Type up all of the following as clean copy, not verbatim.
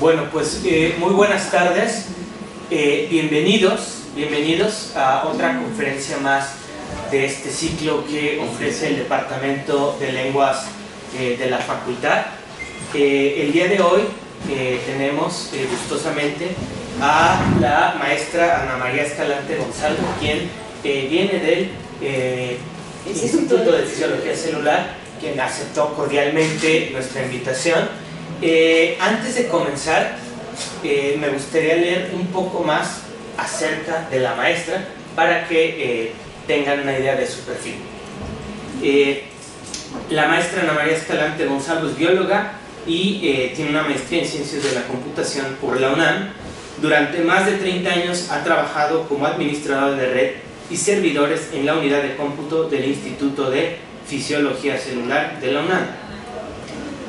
Bueno, pues muy buenas tardes, bienvenidos a otra conferencia más de este ciclo que ofrece el Departamento de Lenguas de la Facultad. El día de hoy tenemos gustosamente a la maestra Ana María Escalante Gonzalo, quien viene del Instituto de Fisiología Celular, quien aceptó cordialmente nuestra invitación. Antes de comenzar, me gustaría leer un poco más acerca de la maestra para que tengan una idea de su perfil. La maestra Ana María Escalante Gonzalo es bióloga y tiene una maestría en Ciencias de la Computación por la UNAM. Durante más de 30 años ha trabajado como administrador de red y servidores en la unidad de cómputo del Instituto de Fisiología Celular de la UNAM.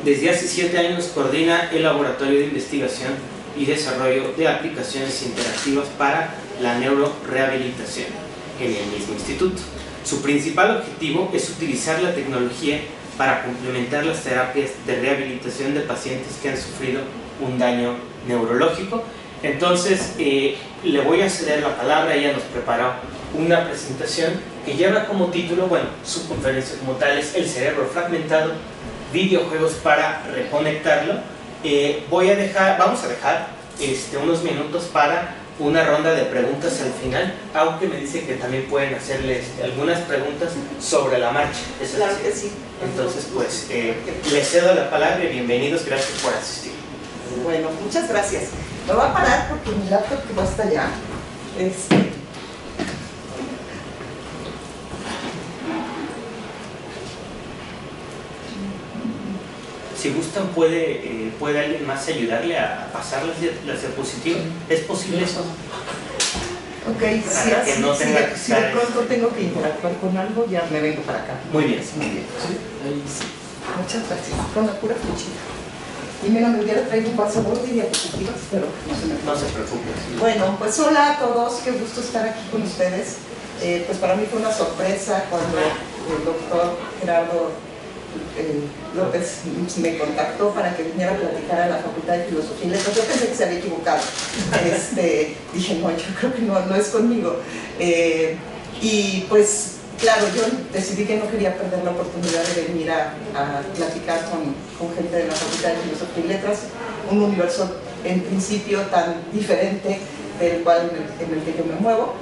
Desde hace 7 años coordina el Laboratorio de Investigación y Desarrollo de Aplicaciones Interactivas para la Neurorehabilitación en el mismo instituto. Su principal objetivo es utilizar la tecnología para complementar las terapias de rehabilitación de pacientes que han sufrido un daño neurológico. Entonces, le voy a ceder la palabra. Ella nos preparó una presentación que lleva como título, bueno, su conferencia como tal es El cerebro fragmentado, videojuegos para reconectarlo. Vamos a dejar unos minutos para una ronda de preguntas al final, aunque me dice que también pueden hacerle algunas preguntas sobre la marcha. Claro que sí. Entonces, pues, les cedo la palabra y bienvenidos, gracias por asistir. Bueno, muchas gracias. Me voy a parar porque mi laptop que va hasta allá. Si gustan, ¿puede alguien más ayudarle a pasar las diapositivas? ¿Es posible eso? Ok, si de pronto tengo que interactuar con algo, ya me vengo para acá. Muy bien. Muy bien. Sí. Muchas gracias. Con la pura cuchilla. Y mira, me hubiera traído un pasaporte y diapositivas, pero no se preocupe. Bueno, pues hola a todos, qué gusto estar aquí con ustedes. Pues para mí fue una sorpresa cuando el doctor Gerardo López me contactó para que viniera a platicar a la Facultad de Filosofía y Letras. Yo pensé que se había equivocado. Dije, no, yo creo que no es conmigo. Y pues, claro, yo decidí que no quería perder la oportunidad de venir a platicar con gente de la Facultad de Filosofía y Letras, un universo en principio tan diferente del cual en el que yo me muevo.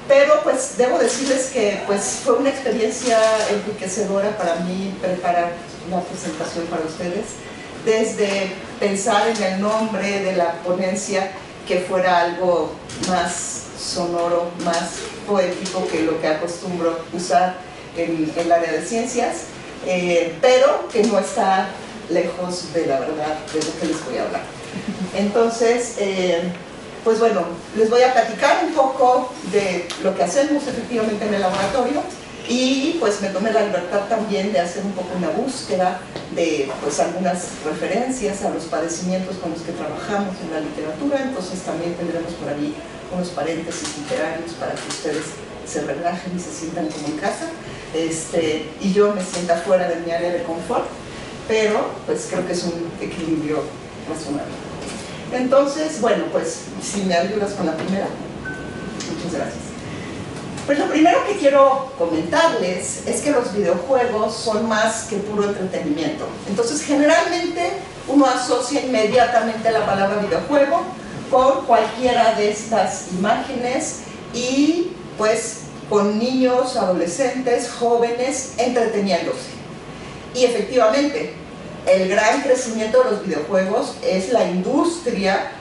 Pero pues debo decirles que pues fue una experiencia enriquecedora para mí preparar la presentación para ustedes, desde pensar en el nombre de la ponencia, que fuera algo más sonoro, más poético que lo que acostumbro usar en el área de ciencias, pero que no está lejos de la verdad de lo que les voy a hablar. Entonces, pues bueno, les voy a platicar un poco de lo que hacemos efectivamente en el laboratorio y pues me tomé la libertad también de hacer un poco una búsqueda de pues algunas referencias a los padecimientos con los que trabajamos en la literatura. Entonces también tendremos por ahí unos paréntesis literarios para que ustedes se relajen y se sientan como en casa, y yo me sienta fuera de mi área de confort, pero pues creo que es un equilibrio razonable. Entonces, bueno, pues si me ayudas con la primera. Muchas gracias. Pues lo primero que quiero comentarles es que los videojuegos son más que puro entretenimiento. Entonces, generalmente uno asocia inmediatamente la palabra videojuego con cualquiera de estas imágenes y pues con niños, adolescentes, jóvenes entreteniéndose. Y efectivamente, el gran crecimiento de los videojuegos es la industria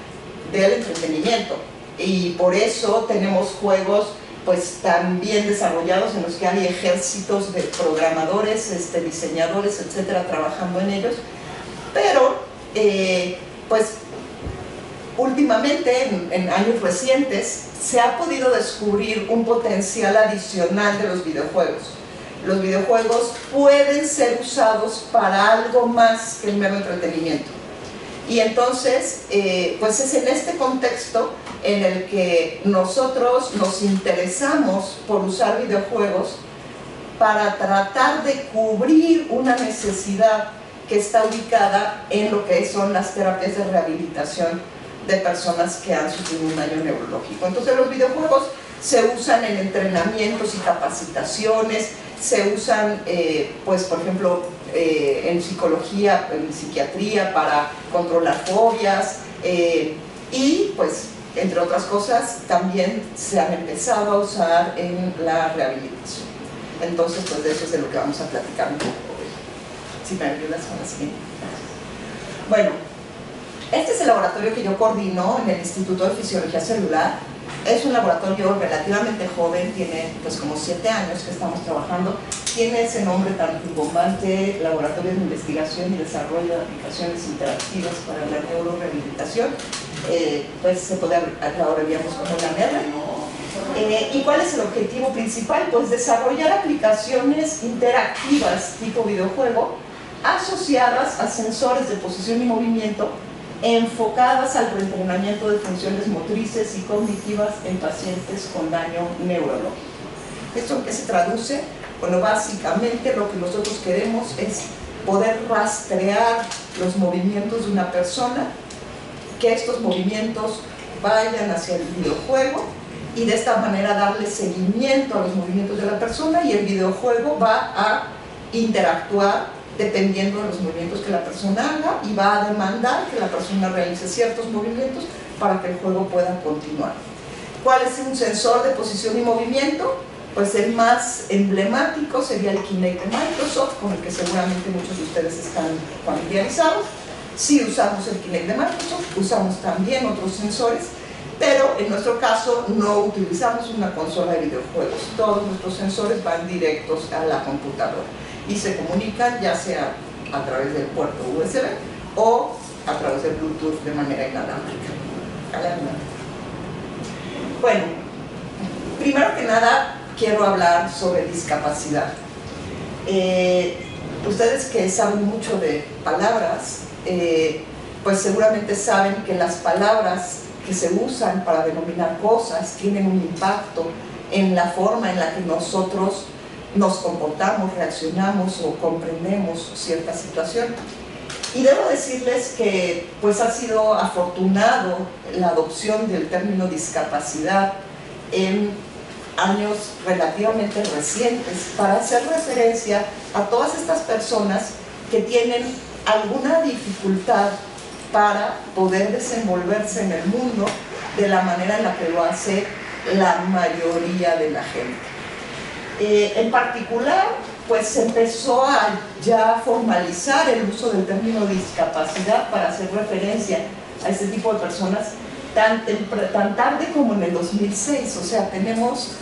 del entretenimiento y por eso tenemos juegos pues tan bien desarrollados en los que hay ejércitos de programadores, diseñadores, etcétera, trabajando en ellos. Pero pues últimamente, en años recientes, se ha podido descubrir un potencial adicional de los videojuegos. Los videojuegos pueden ser usados para algo más que el mero entretenimiento. Y entonces, pues es en este contexto en el que nosotros nos interesamos por usar videojuegos para tratar de cubrir una necesidad que está ubicada en lo que son las terapias de rehabilitación de personas que han sufrido un daño neurológico. Entonces los videojuegos se usan en entrenamientos y capacitaciones, se usan, pues por ejemplo, en psicología, en psiquiatría para controlar fobias, y pues entre otras cosas también se han empezado a usar en la rehabilitación. Entonces pues de eso es de lo que vamos a platicar un poco hoy. Si me ayudas con la siguiente. Bueno, este es el laboratorio que yo coordino en el Instituto de Fisiología Celular. Es un laboratorio relativamente joven, tiene pues como 7 años que estamos trabajando. Tiene ese nombre tan rimbombante, Laboratorio de Investigación y Desarrollo de Aplicaciones Interactivas para la Neurorehabilitación. Pues se puede abreviamos como la NER. ¿Y cuál es el objetivo principal? Pues desarrollar aplicaciones interactivas tipo videojuego asociadas a sensores de posición y movimiento enfocadas al reentrenamiento de funciones motrices y cognitivas en pacientes con daño neurológico. ¿Esto en qué se traduce? Bueno, básicamente lo que nosotros queremos es poder rastrear los movimientos de una persona, que estos movimientos vayan hacia el videojuego y de esta manera darle seguimiento a los movimientos de la persona, y el videojuego va a interactuar dependiendo de los movimientos que la persona haga y va a demandar que la persona realice ciertos movimientos para que el juego pueda continuar. ¿Cuál es un sensor de posición y movimiento? Pues el más emblemático sería el Kinect de Microsoft, con el que seguramente muchos de ustedes están familiarizados. Sí usamos el Kinect de Microsoft, usamos también otros sensores, pero en nuestro caso no utilizamos una consola de videojuegos. Todos nuestros sensores van directos a la computadora y se comunican ya sea a través del puerto USB o a través del Bluetooth de manera inalámbrica. Bueno, primero que nada quiero hablar sobre discapacidad. Ustedes que saben mucho de palabras, pues seguramente saben que las palabras que se usan para denominar cosas tienen un impacto en la forma en la que nosotros nos comportamos, reaccionamos o comprendemos cierta situación. Y debo decirles que pues ha sido afortunado la adopción del término discapacidad en años relativamente recientes para hacer referencia a todas estas personas que tienen alguna dificultad para poder desenvolverse en el mundo de la manera en la que lo hace la mayoría de la gente. En particular, pues se empezó a ya formalizar el uso del término discapacidad para hacer referencia a este tipo de personas tan tarde como en el 2006, o sea, tenemos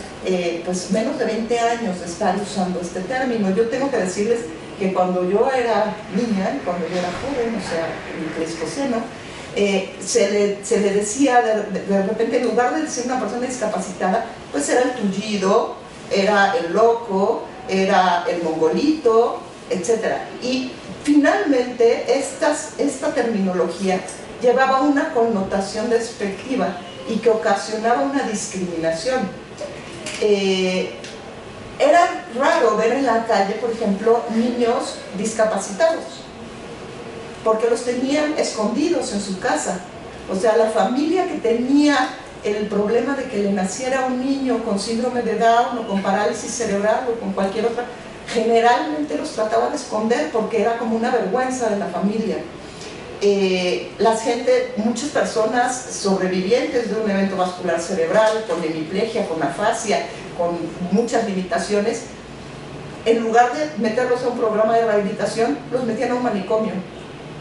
pues menos de 20 años de estar usando este término. Yo tengo que decirles que cuando yo era niña, cuando yo era joven, o sea, en el Pleistoceno, se le decía de repente, en lugar de decir una persona discapacitada, pues era el tullido, era el loco, era el mongolito, etc. Y finalmente esta terminología llevaba una connotación despectiva y que ocasionaba una discriminación. Era raro ver en la calle, por ejemplo, niños discapacitados, porque los tenían escondidos en su casa. O sea, la familia que tenía el problema de que le naciera un niño con síndrome de Down o con parálisis cerebral o con cualquier otra, generalmente los trataban de esconder porque era como una vergüenza de la familia. Muchas personas sobrevivientes de un evento vascular cerebral, con hemiplegia, con afasia, con muchas limitaciones, en lugar de meterlos a un programa de rehabilitación, los metían a un manicomio.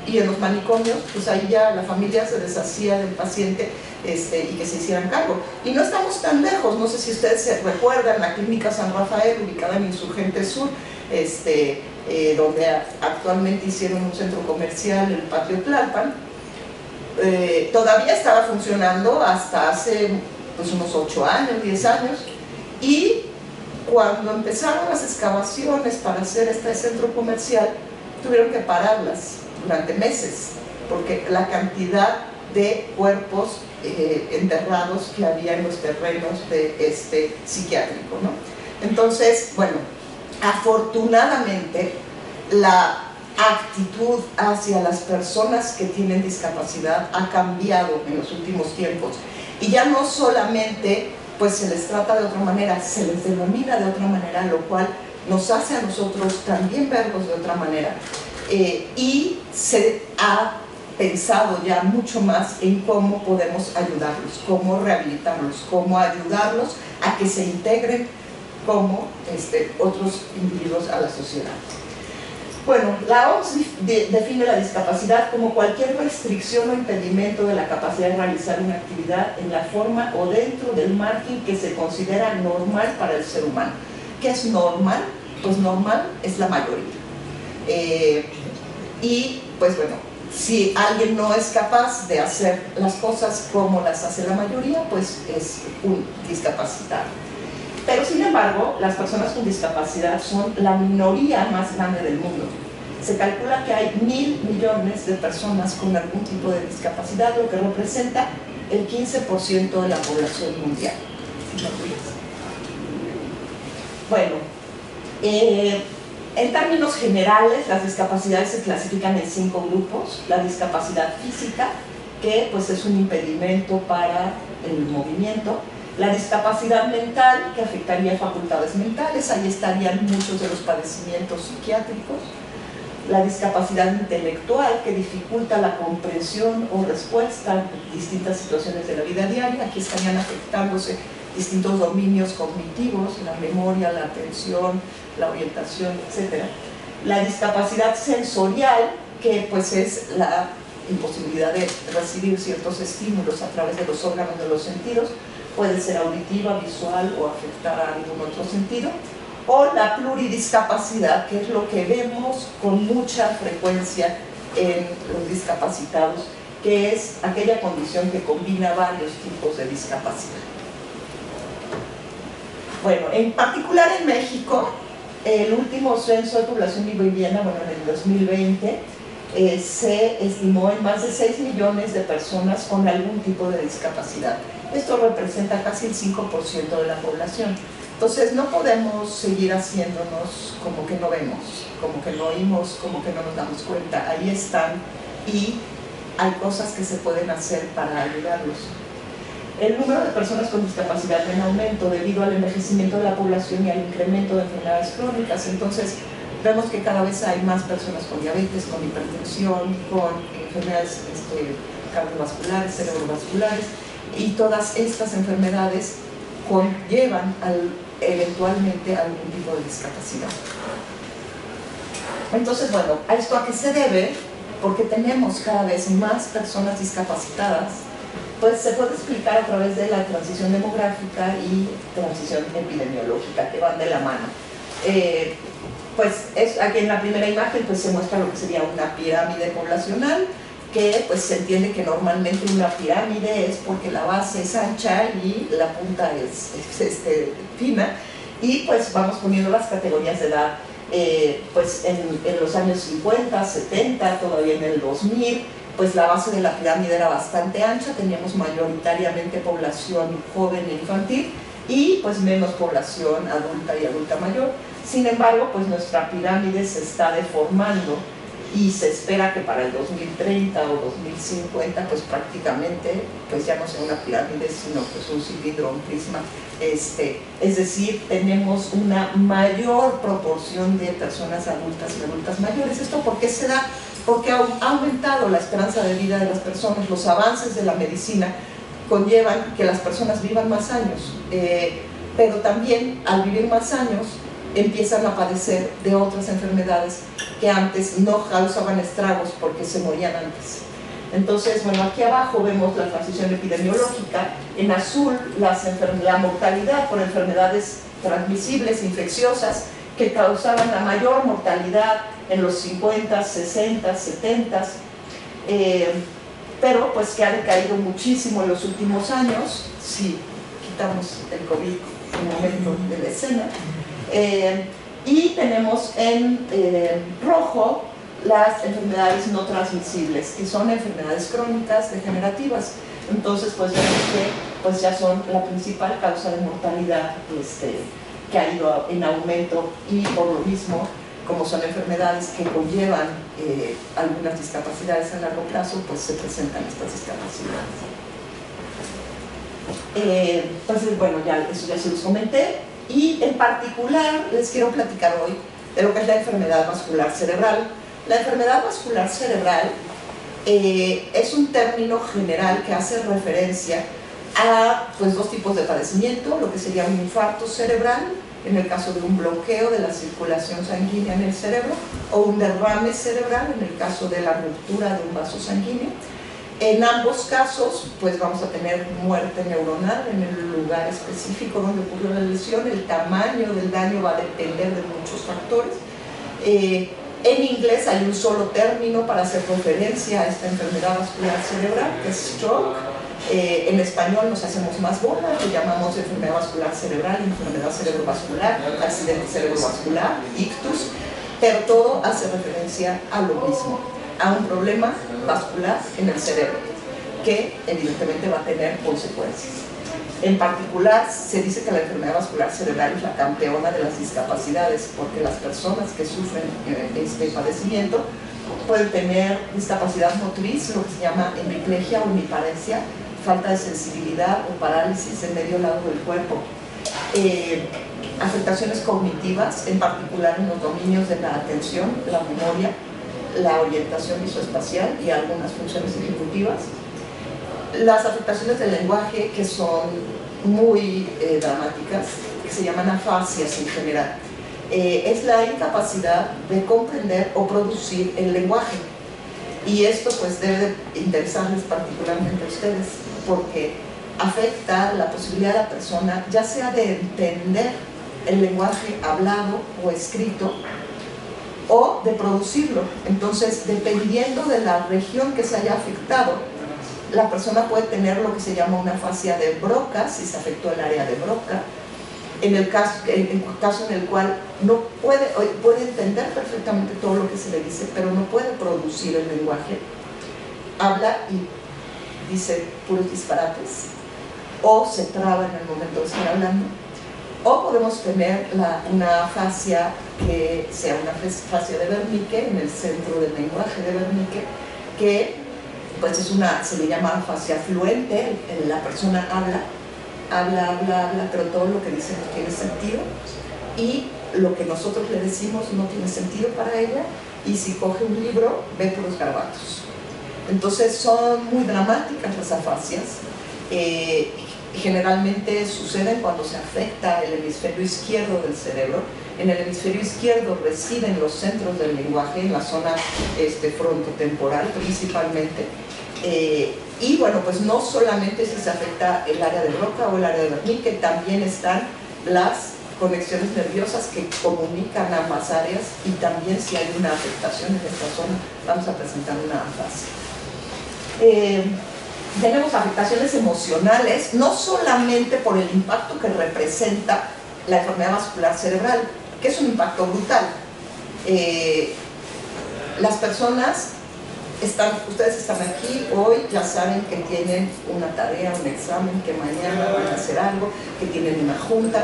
Y en los manicomios, pues ahí ya la familia se deshacía del paciente y que se hicieran cargo. Y no estamos tan lejos, no sé si ustedes se recuerdan la Clínica San Rafael, ubicada en Insurgente Sur, donde actualmente hicieron un centro comercial, el Patio Tlalpan. Todavía estaba funcionando hasta hace pues, unos 8 años, 10 años, y cuando empezaron las excavaciones para hacer este centro comercial, tuvieron que pararlas durante meses, porque la cantidad de cuerpos enterrados que había en los terrenos de este psiquiátrico, ¿no? Entonces, bueno, afortunadamente la actitud hacia las personas que tienen discapacidad ha cambiado en los últimos tiempos. Y ya no solamente pues se les trata de otra manera, se les denomina de otra manera, lo cual nos hace a nosotros también verlos de otra manera. Y se ha pensado ya mucho más en cómo podemos ayudarlos, cómo rehabilitarlos, cómo ayudarlos a que se integren como otros individuos a la sociedad. Bueno, la OMS define la discapacidad como cualquier restricción o impedimento de la capacidad de realizar una actividad en la forma o dentro del margen que se considera normal para el ser humano. ¿Qué es normal? Pues normal es la mayoría. Y pues bueno, si alguien no es capaz de hacer las cosas como las hace la mayoría, pues es un discapacitado. Pero sin embargo, las personas con discapacidad son la minoría más grande del mundo. Se calcula que hay 1.000 millones de personas con algún tipo de discapacidad, lo que representa el 15% de la población mundial. Bueno, en términos generales, las discapacidades se clasifican en 5 grupos. La discapacidad física, que pues es un impedimento para el movimiento. La discapacidad mental, que afectaría facultades mentales, ahí estarían muchos de los padecimientos psiquiátricos. La discapacidad intelectual, que dificulta la comprensión o respuesta a distintas situaciones de la vida diaria, aquí estarían afectándose distintos dominios cognitivos, la memoria, la atención, la orientación, etc. La discapacidad sensorial, que pues es la imposibilidad de recibir ciertos estímulos a través de los órganos de los sentidos, puede ser auditiva, visual o afectar a algún otro sentido, o la pluridiscapacidad, que es lo que vemos con mucha frecuencia en los discapacitados, que es aquella condición que combina varios tipos de discapacidad. Bueno, en particular en México, el último censo de población vivienda, bueno, en el 2020, se estimó en más de 6 millones de personas con algún tipo de discapacidad. Esto representa casi el 5% de la población. Entonces no podemos seguir haciéndonos como que no vemos, como que no oímos, como que no nos damos cuenta. Ahí están y hay cosas que se pueden hacer para ayudarlos. El número de personas con discapacidad en aumento debido al envejecimiento de la población y al incremento de enfermedades crónicas. Entonces vemos que cada vez hay más personas con diabetes, con hipertensión, con enfermedades cardiovasculares, cerebrovasculares, y todas estas enfermedades conllevan eventualmente algún tipo de discapacidad. Entonces, bueno, ¿a esto a qué se debe? Porque tenemos cada vez más personas discapacitadas. Pues se puede explicar a través de la transición demográfica y transición epidemiológica, que van de la mano. Pues aquí en la primera imagen pues se muestra lo que sería una pirámide poblacional, que pues se entiende que normalmente una pirámide es porque la base es ancha y la punta es fina, y pues vamos poniendo las categorías de edad, pues en los años 50, 70, todavía en el 2000, pues la base de la pirámide era bastante ancha, teníamos mayoritariamente población joven e infantil y pues menos población adulta y adulta mayor. Sin embargo, pues nuestra pirámide se está deformando y se espera que para el 2030 o 2050 pues prácticamente pues ya no sea una pirámide sino pues un cilindro, un prisma, es decir, tenemos una mayor proporción de personas adultas y adultas mayores. ¿Esto por qué se da? Porque ha aumentado la esperanza de vida de las personas. Los avances de la medicina conllevan que las personas vivan más años, pero también al vivir más años empiezan a padecer de otras enfermedades que antes no causaban estragos porque se morían antes. Entonces, bueno, aquí abajo vemos la transición epidemiológica. En azul, la mortalidad por enfermedades transmisibles, infecciosas, que causaban la mayor mortalidad en los 50, 60, 70, pero pues que ha decaído muchísimo en los últimos años, si quitamos el COVID un momento de la escena. Y tenemos en rojo las enfermedades no transmisibles, que son enfermedades crónicas degenerativas. Entonces pues vemos que pues ya son la principal causa de mortalidad que ha ido en aumento, y por lo mismo como son enfermedades que conllevan algunas discapacidades a largo plazo, pues se presentan estas discapacidades. Entonces, bueno, eso ya se los comenté, y en particular les quiero platicar hoy de lo que es la enfermedad vascular cerebral. La enfermedad vascular cerebral es un término general que hace referencia a pues, dos tipos de padecimiento, lo que sería un infarto cerebral, en el caso de un bloqueo de la circulación sanguínea en el cerebro, o un derrame cerebral, en el caso de la ruptura de un vaso sanguíneo. En ambos casos, pues vamos a tener muerte neuronal en el lugar específico donde ocurrió la lesión. El tamaño del daño va a depender de muchos factores. En inglés hay un solo término para hacer referencia a esta enfermedad vascular cerebral, que es stroke. En español nos hacemos más bola, lo llamamos enfermedad vascular cerebral, enfermedad cerebrovascular, accidente cerebrovascular, ictus, pero todo hace referencia a lo mismo, a un problema vascular en el cerebro, que evidentemente va a tener consecuencias. En particular, se dice que la enfermedad vascular cerebral es la campeona de las discapacidades, porque las personas que sufren este padecimiento pueden tener discapacidad motriz, lo que se llama hemiplegia o hemiparesia, falta de sensibilidad o parálisis en medio lado del cuerpo, afectaciones cognitivas, en particular en los dominios de la atención, la memoria, la orientación visoespacial y algunas funciones ejecutivas. Las afectaciones del lenguaje, que son muy dramáticas, que se llaman afasias en general, es la incapacidad de comprender o producir el lenguaje. Y esto pues debe interesarles particularmente a ustedes, porque afecta la posibilidad de la persona, ya sea de entender el lenguaje hablado o escrito, o de producirlo. Entonces, dependiendo de la región que se haya afectado, la persona puede tener lo que se llama una afasia de Broca, si se afectó el área de Broca, en el caso en el cual no puede entender perfectamente todo lo que se le dice, pero no puede producir el lenguaje, habla y dice puros disparates, o se traba en el momento de estar hablando, o podemos tener una afasia que sea una afasia de Wernicke, en el centro del lenguaje de Wernicke, que pues se le llama afasia fluente. La persona habla, pero todo lo que dice no tiene sentido, y lo que nosotros le decimos no tiene sentido para ella, y si coge un libro ve puros garabatos. Entonces son muy dramáticas las afasias. Generalmente suceden cuando se afecta el hemisferio izquierdo del cerebro. En el hemisferio izquierdo residen los centros del lenguaje, en la zona frontotemporal principalmente. Y bueno, pues no solamente si se afecta el área de Broca o el área de Wernicke, también están las conexiones nerviosas que comunican ambas áreas, y también si hay una afectación en esta zona vamos a presentar una afasia. Tenemos afectaciones emocionales, no solamente por el impacto que representa la enfermedad vascular cerebral, que es un impacto brutal. Las personas ustedes están aquí hoy, ya saben que tienen una tarea, un examen, que mañana van a hacer algo, que tienen una junta,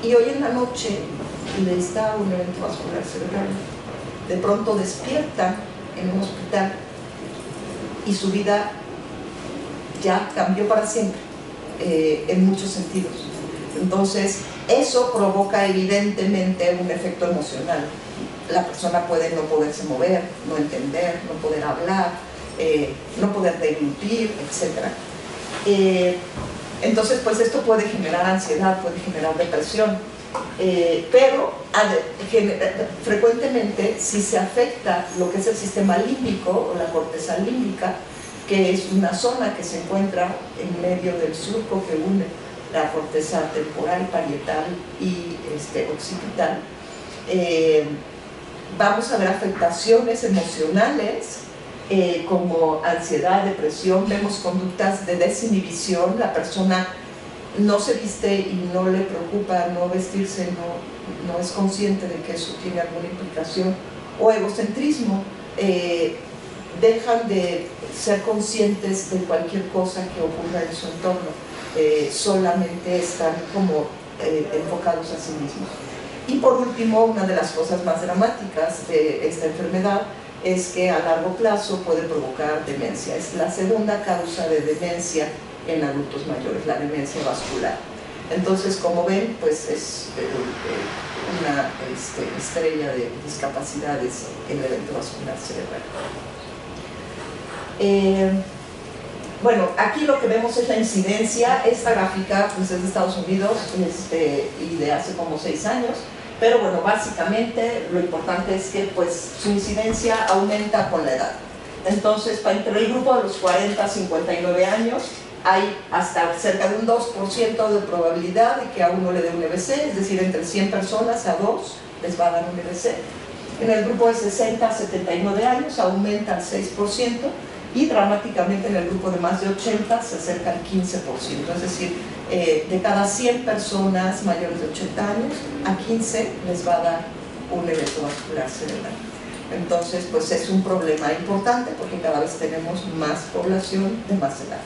y hoy en la noche les da un evento vascular cerebral. De pronto despiertan en un hospital y su vida ya cambió para siempre, en muchos sentidos. Entonces, eso provoca evidentemente un efecto emocional. La persona puede no poderse mover, no entender, no poder hablar, no poder deglutir, etc. Entonces, pues esto puede generar ansiedad, puede generar depresión, pero frecuentemente si se afecta lo que es el sistema límbico o la corteza límbica, que es una zona que se encuentra en medio del surco que une la corteza temporal, parietal y occipital, vamos a ver afectaciones emocionales como ansiedad, depresión. Vemos conductas de desinhibición. La persona no se viste y no le preocupa no vestirse, no es consciente de que eso tiene alguna implicación, o egocentrismo. Dejan de ser conscientes de cualquier cosa que ocurra en su entorno, solamente están como enfocados a sí mismos. Y por último, una de las cosas más dramáticas de esta enfermedad es que a largo plazo puede provocar demencia. Es la segunda causa de demencia en adultos mayores, la demencia vascular. Entonces, como ven, pues es una estrella de discapacidades en el evento vascular cerebral. Bueno, aquí lo que vemos es la incidencia. Esta gráfica pues, es de Estados Unidos y de hace como 6 años. Pero bueno, básicamente lo importante es que pues, su incidencia aumenta con la edad. Entonces, entre el grupo de los 40 a 59 años, hay hasta cerca de un 2% de probabilidad de que a uno le dé un EBC, es decir, entre 100 personas a 2 les va a dar un EBC. En el grupo de 60 a 79 años aumenta al 6% y dramáticamente en el grupo de más de 80 se acerca al 15%, es decir, de cada 100 personas mayores de 80 años, a 15 les va a dar un evento vascular cerebral. Entonces, pues es un problema importante porque cada vez tenemos más población de más edad.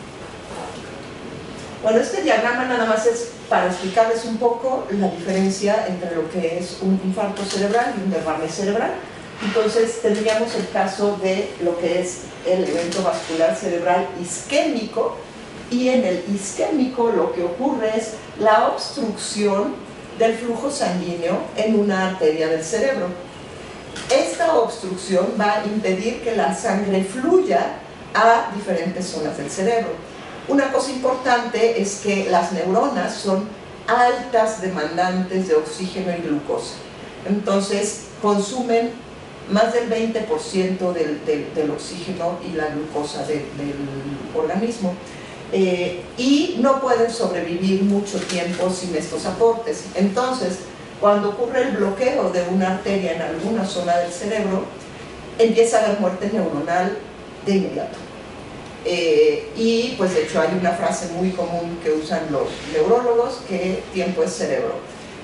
Bueno, este diagrama nada más es para explicarles un poco la diferencia entre lo que es un infarto cerebral y un derrame cerebral. Entonces, tendríamos el caso de lo que es el evento vascular cerebral isquémico, y en el isquémico lo que ocurre es la obstrucción del flujo sanguíneo en una arteria del cerebro. Esta obstrucción va a impedir que la sangre fluya a diferentes zonas del cerebro. Una cosa importante es que las neuronas son altas demandantes de oxígeno y glucosa. Entonces, consumen más del 20% del oxígeno y la glucosa del organismo. Y no pueden sobrevivir mucho tiempo sin estos aportes. Entonces, cuando ocurre el bloqueo de una arteria en alguna zona del cerebro, empieza a haber muerte neuronal de inmediato. Y pues de hecho hay una frase muy común que usan los neurólogos, que tiempo es cerebro.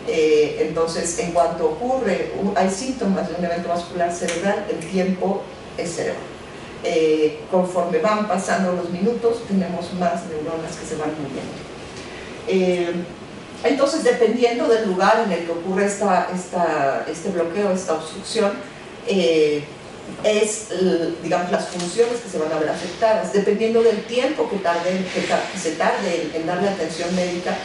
Entonces, en cuanto ocurre, hay síntomas de un evento vascular cerebral, el tiempo es cerebro. Conforme van pasando los minutos, tenemos más neuronas que se van muriendo. Entonces, dependiendo del lugar en el que ocurre este bloqueo, esta obstrucción, digamos, las funciones que se van a ver afectadas. Dependiendo del tiempo que se tarde en darle atención médica,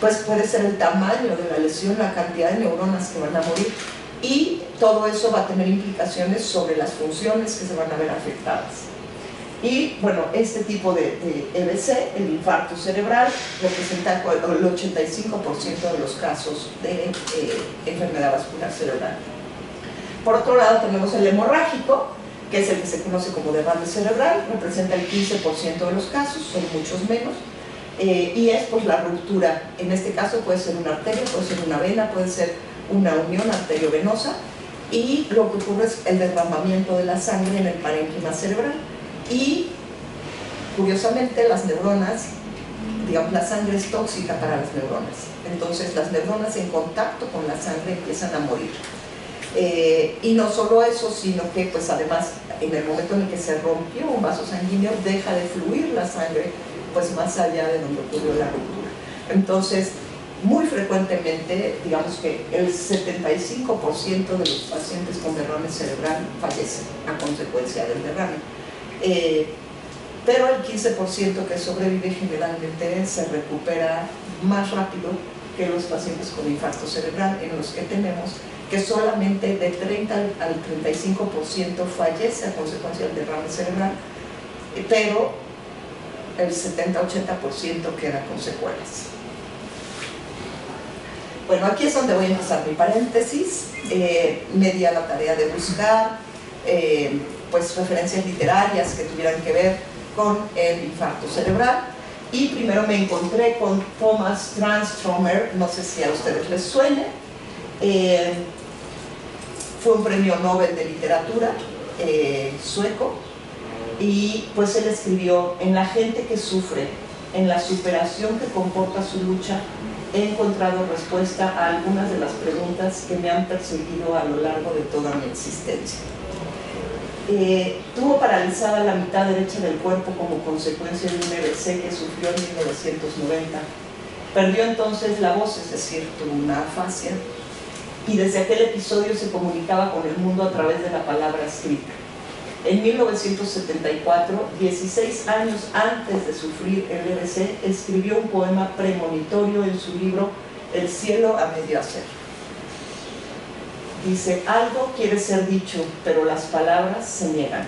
pues puede ser el tamaño de la lesión, la cantidad de neuronas que van a morir, y todo eso va a tener implicaciones sobre las funciones que se van a ver afectadas. Y bueno, este tipo de EBC, el infarto cerebral, representa el 85% de los casos de enfermedad vascular cerebral. Por otro lado, tenemos el hemorrágico, que es el que se conoce como derrame cerebral, representa el 15% de los casos, son muchos menos, y es pues la ruptura. En este caso puede ser una arteria, puede ser una vena, puede ser una unión arteriovenosa, y lo que ocurre es el derramamiento de la sangre en el parénquima cerebral. Y curiosamente las neuronas, digamos, la sangre es tóxica para las neuronas, entonces las neuronas en contacto con la sangre empiezan a morir. Y no solo eso, sino que pues además en el momento en el que se rompió un vaso sanguíneo, deja de fluir la sangre pues más allá de donde ocurrió la ruptura. Entonces, muy frecuentemente, digamos que el 75% de los pacientes con derrame cerebral fallecen a consecuencia del derrame. Pero el 15% que sobrevive generalmente se recupera más rápido que los pacientes con infarto cerebral, en los que tenemos que solamente de 30 al 35% fallece a consecuencia del derrame cerebral, pero el 70-80% queda con secuelas. Bueno, aquí es donde voy a empezar mi paréntesis. Me di a la tarea de buscar pues referencias literarias que tuvieran que ver con el infarto cerebral, y primero me encontré con Thomas Tranströmer, no sé si a ustedes les suene. Fue un premio Nobel de literatura sueco, y pues él escribió: en la gente que sufre, en la superación que comporta su lucha, he encontrado respuesta a algunas de las preguntas que me han perseguido a lo largo de toda mi existencia. Tuvo paralizada la mitad derecha del cuerpo como consecuencia de un EBC que sufrió en 1990. Perdió entonces la voz, es decir, tuvo una afasia, y desde aquel episodio se comunicaba con el mundo a través de la palabra escrita. En 1974, 16 años antes de sufrir el EBC, escribió un poema premonitorio en su libro El cielo a medio hacer. Dice: algo quiere ser dicho, pero las palabras se niegan.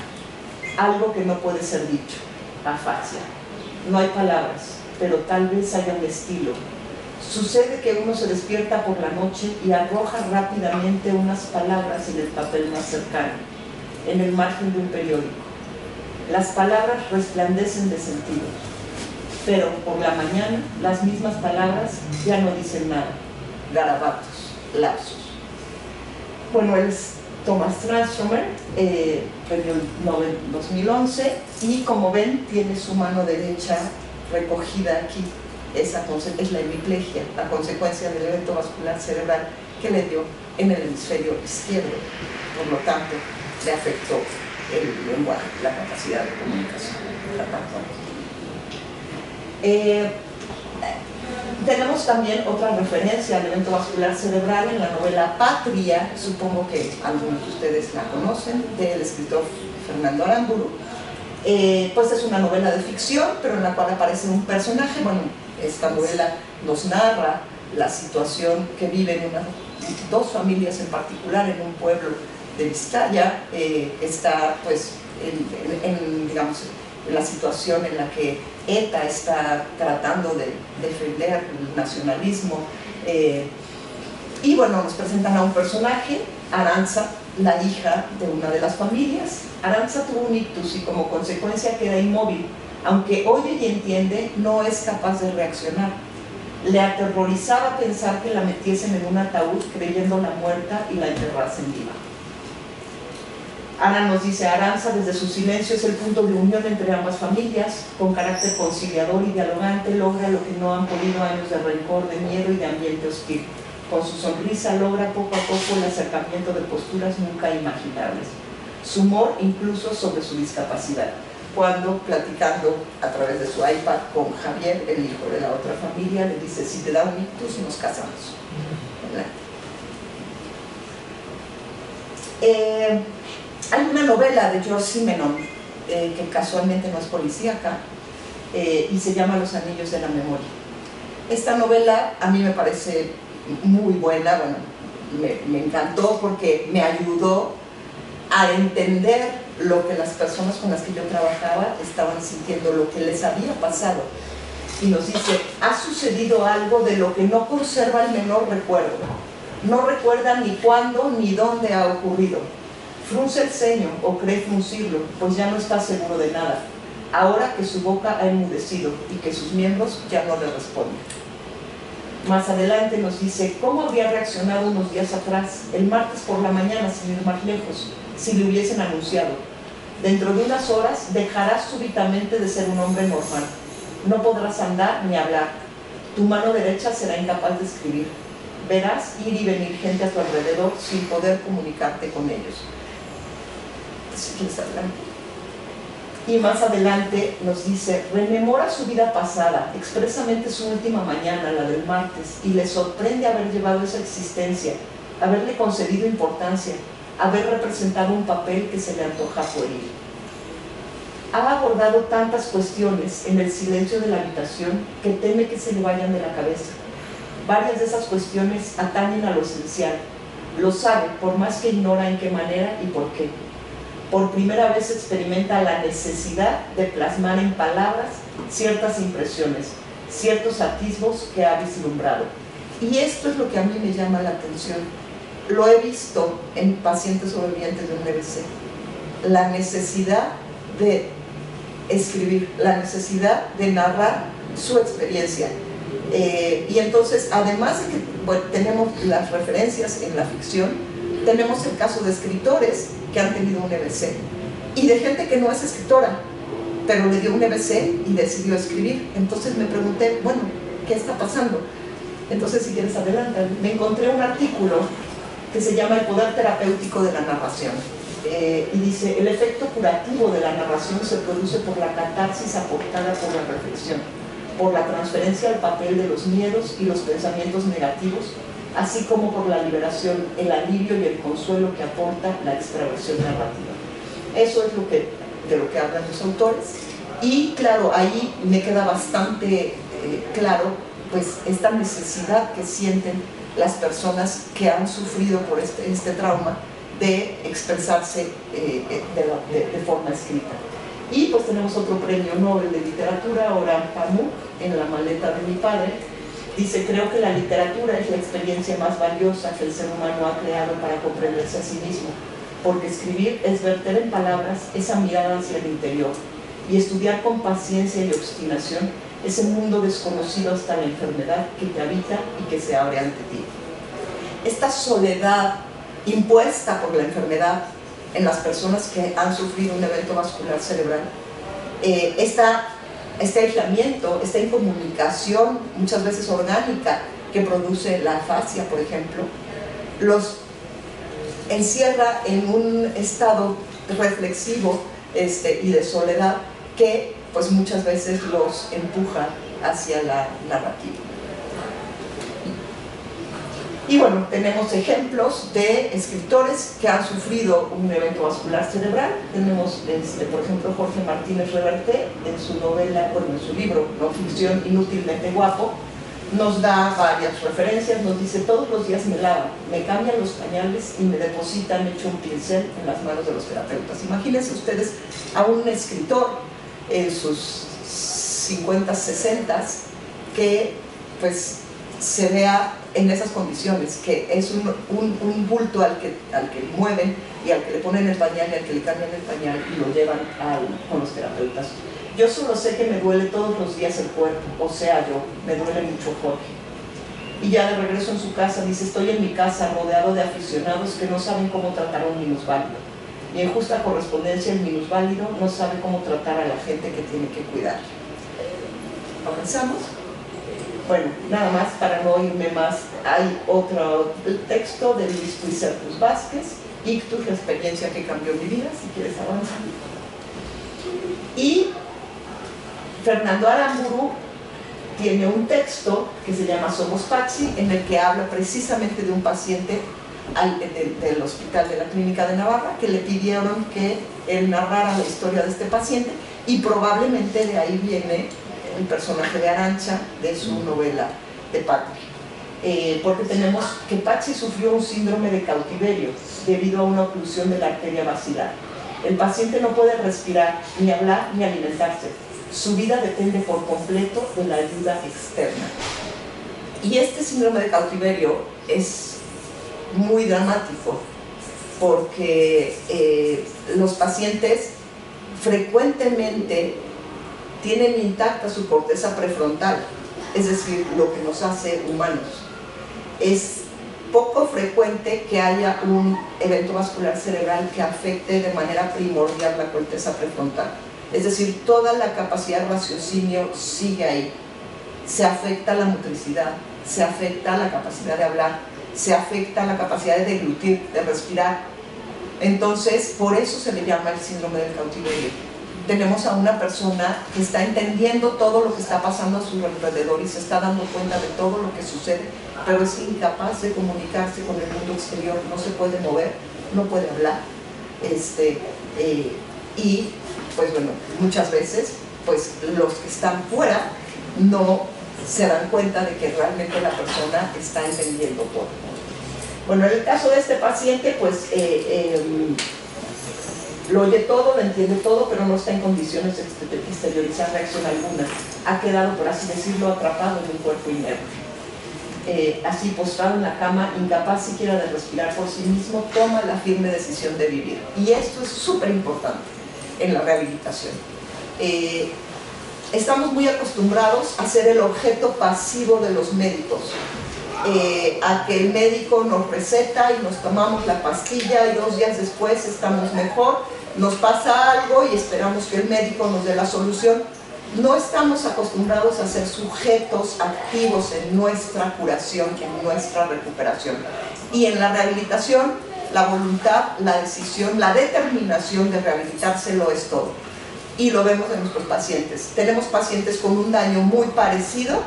Algo que no puede ser dicho, afasia. No hay palabras, pero tal vez haya un estilo. Sucede que uno se despierta por la noche y arroja rápidamente unas palabras en el papel más cercano, en el margen de un periódico. Las palabras resplandecen de sentido, pero por la mañana las mismas palabras ya no dicen nada. Garabatos, lapsos. Bueno, él es Thomas Transformer, premio Nobel 2011, y como ven, tiene su mano derecha recogida aquí. Esa es la hemiplegia, la consecuencia del evento vascular cerebral que le dio en el hemisferio izquierdo. Por lo tanto, le afectó el lenguaje, la capacidad de comunicación. Tenemos también otra referencia al evento vascular cerebral en la novela Patria, supongo que algunos de ustedes la conocen, del escritor Fernando Aramburu. Pues es una novela de ficción, pero en la cual aparece un personaje. Bueno, esta novela nos narra la situación que viven dos familias en particular en un pueblo de Vizcaya. Está pues digamos, en la situación en la que ETA está tratando de defender el nacionalismo, y bueno, nos presentan a un personaje, Aranza, la hija de una de las familias. Aranza tuvo un ictus y como consecuencia queda inmóvil. Aunque oye y entiende, no es capaz de reaccionar. Le aterrorizaba pensar que la metiesen en un ataúd creyéndola muerta y la enterrasen viva. Ana nos dice: Aranza desde su silencio es el punto de unión entre ambas familias. Con carácter conciliador y dialogante logra lo que no han podido años de rencor, de miedo y de ambiente hostil. Con su sonrisa logra poco a poco el acercamiento de posturas nunca imaginables. Su humor incluso sobre su discapacidad. Cuando, platicando a través de su iPad con Javier, el hijo de la otra familia, le dice: si te da un ictus, nos casamos. Hay una novela de George Simenon, que casualmente no es policíaca, y se llama Los anillos de la memoria. Esta novela a mí me parece muy buena, bueno, me encantó porque me ayudó a entender lo que las personas con las que yo trabajaba estaban sintiendo, lo que les había pasado. Y nos dice: ha sucedido algo de lo que no conserva el menor recuerdo. No recuerda ni cuándo ni dónde ha ocurrido. Frunce el ceño o cree fruncirlo, pues ya no está seguro de nada, ahora que su boca ha enmudecido y que sus miembros ya no le responden. Más adelante nos dice: ¿cómo habría reaccionado unos días atrás, el martes por la mañana, sin ir más lejos, si le hubiesen anunciado? Dentro de unas horas dejarás súbitamente de ser un hombre normal. No podrás andar ni hablar. Tu mano derecha será incapaz de escribir. Verás ir y venir gente a tu alrededor sin poder comunicarte con ellos. Si quieres adelante. Y más adelante nos dice: rememora su vida pasada, expresamente su última mañana, la del martes, y le sorprende haber llevado esa existencia, haberle concedido importancia, haber representado un papel que se le antoja pueril. Ha abordado tantas cuestiones en el silencio de la habitación que teme que se le vayan de la cabeza. Varias de esas cuestiones atañen a lo esencial. Lo sabe, por más que ignora en qué manera y por qué. Por primera vez experimenta la necesidad de plasmar en palabras ciertas impresiones, ciertos atisbos que ha vislumbrado. Y esto es lo que a mí me llama la atención. Lo he visto en pacientes sobrevivientes de un EBC. La necesidad de escribir, la necesidad de narrar su experiencia. Y entonces, además de que bueno, tenemos las referencias en la ficción, tenemos el caso de escritores que han tenido un EBC y de gente que no es escritora, pero le dio un EBC y decidió escribir. Entonces me pregunté, bueno, ¿qué está pasando? Entonces, si quieres adelante, me encontré un artículo que se llama El poder terapéutico de la narración, y dice: el efecto curativo de la narración se produce por la catarsis aportada por la reflexión, por la transferencia al papel de los miedos y los pensamientos negativos así como por la liberación, el alivio y el consuelo que aporta la extraversión narrativa. Eso es de lo que hablan los autores. Y claro, ahí me queda bastante claro pues esta necesidad que sienten las personas que han sufrido por este trauma de expresarse de forma escrita. Y pues tenemos otro premio Nobel de literatura, Orhan Pamuk, en La maleta de mi padre. Dice: creo que la literatura es la experiencia más valiosa que el ser humano ha creado para comprenderse a sí mismo, porque escribir es verter en palabras esa mirada hacia el interior y estudiar con paciencia y obstinación ese mundo desconocido hasta la enfermedad que te habita y que se abre ante ti. Esta soledad impuesta por la enfermedad en las personas que han sufrido un evento vascular cerebral, este aislamiento, esta incomunicación muchas veces orgánica que produce la afasia, por ejemplo, los encierra en un estado reflexivo y de soledad que pues muchas veces los empuja hacia la narrativa. Y bueno, tenemos ejemplos de escritores que han sufrido un evento vascular cerebral. Tenemos, por ejemplo, Jorge Martínez Reverte, en su novela, bueno, en su libro No ficción, Inútilmente guapo, nos da varias referencias. Nos dice: todos los días me lavan, me cambian los pañales y me depositan hecho un pincel en las manos de los terapeutas. Imagínense ustedes a un escritor en sus 50, 60 que pues se vea en esas condiciones, que es un bulto al que mueven y al que le ponen el pañal y al que le cambian el pañal y lo llevan con los terapeutas. Yo solo sé que me duele todos los días el cuerpo, o sea, me duele mucho Jorge. Y ya de regreso en su casa dice: estoy en mi casa rodeado de aficionados que no saben cómo tratar a un minusválido. Y en justa correspondencia el minusválido no sabe cómo tratar a la gente que tiene que cuidar. ¿Avanzamos? Bueno, nada más para no irme más, hay otro texto de Luis Puigcercus Vázquez, Ictus, la experiencia que cambió mi vida, si quieres avanzar. Y Fernando Aramburu tiene un texto que se llama Somos Patsy, en el que habla precisamente de un paciente del hospital de la Clínica de Navarra, que le pidieron que él narrara la historia de este paciente, y probablemente de ahí viene el personaje de Arantxa de su novela de Patria. Porque tenemos que Patsy sufrió un síndrome de cautiverio debido a una oclusión de la arteria basilar. El paciente no puede respirar, ni hablar, ni alimentarse. Su vida depende por completo de la ayuda externa. Y este síndrome de cautiverio es muy dramático porque los pacientes frecuentemente tienen intacta su corteza prefrontal, es decir, lo que nos hace humanos. Es poco frecuente que haya un evento vascular cerebral que afecte de manera primordial la corteza prefrontal. Es decir, toda la capacidad de raciocinio sigue ahí. Se afecta la motricidad, se afecta la capacidad de hablar, se afecta la capacidad de deglutir, de respirar. Entonces, por eso se le llama el síndrome del cautiverio. Tenemos a una persona que está entendiendo todo lo que está pasando a su alrededor y se está dando cuenta de todo lo que sucede, pero es incapaz de comunicarse con el mundo exterior, no se puede mover, no puede hablar. Y pues bueno, muchas veces pues los que están fuera no se dan cuenta de que realmente la persona está entendiendo todo. Bueno, en el caso de este paciente, pues lo oye todo, lo entiende todo, pero no está en condiciones de exteriorizar reacción alguna. Ha quedado, por así decirlo, atrapado en un cuerpo inerte. Así, postrado en la cama, incapaz siquiera de respirar por sí mismo, toma la firme decisión de vivir. Y esto es súper importante en la rehabilitación. Estamos muy acostumbrados a ser el objeto pasivo de los médicos. A que el médico nos receta y nos tomamos la pastilla y 2 días después estamos mejor, nos pasa algo y esperamos que el médico nos dé la solución. No estamos acostumbrados a ser sujetos activos en nuestra curación, en nuestra recuperación. Y en la rehabilitación, la voluntad, la decisión, la determinación de rehabilitarse lo es todo. Y lo vemos en nuestros pacientes. Tenemos pacientes con un daño muy parecido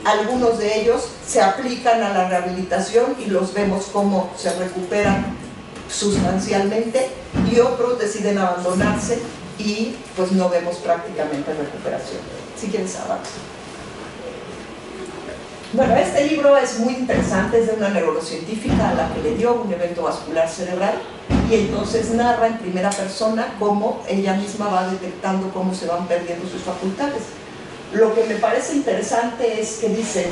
Algunos de ellos se aplican a la rehabilitación y los vemos cómo se recuperan sustancialmente, y otros deciden abandonarse y pues no vemos prácticamente recuperación. Si quieres avanzar. Bueno, este libro es muy interesante, es de una neurocientífica a la que le dio un evento vascular cerebral, y entonces narra en primera persona cómo ella misma va detectando cómo se van perdiendo sus facultades. Lo que me parece interesante es que dice: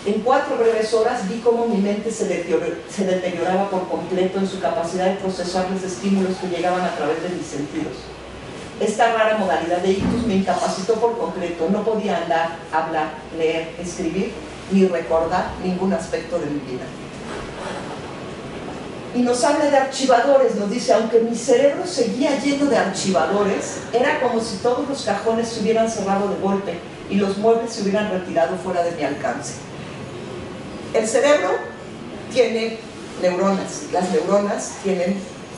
en 4 breves horas vi cómo mi mente se deterioraba por completo en su capacidad de procesar los estímulos que llegaban a través de mis sentidos. Esta rara modalidad de ictus me incapacitó por completo, no podía andar, hablar, leer, escribir, ni recordar ningún aspecto de mi vida. Y nos habla de archivadores, nos dice: aunque mi cerebro seguía lleno de archivadores, era como si todos los cajones se hubieran cerrado de golpe y los muebles se hubieran retirado fuera de mi alcance. El cerebro tiene neuronas, las neuronas tienen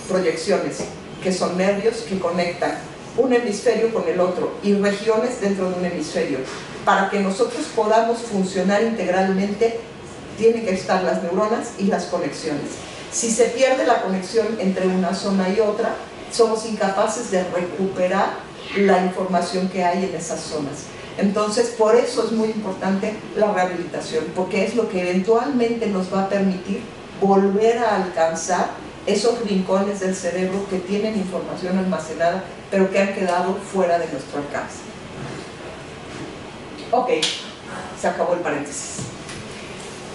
proyecciones, que son nervios que conectan un hemisferio con el otro y regiones dentro de un hemisferio. Para que nosotros podamos funcionar integralmente, tienen que estar las neuronas y las conexiones. Si se pierde la conexión entre una zona y otra, somos incapaces de recuperar la información que hay en esas zonas. Entonces, por eso es muy importante la rehabilitación, porque es lo que eventualmente nos va a permitir volver a alcanzar esos rincones del cerebro que tienen información almacenada, pero que han quedado fuera de nuestro alcance. Ok, se acabó el paréntesis.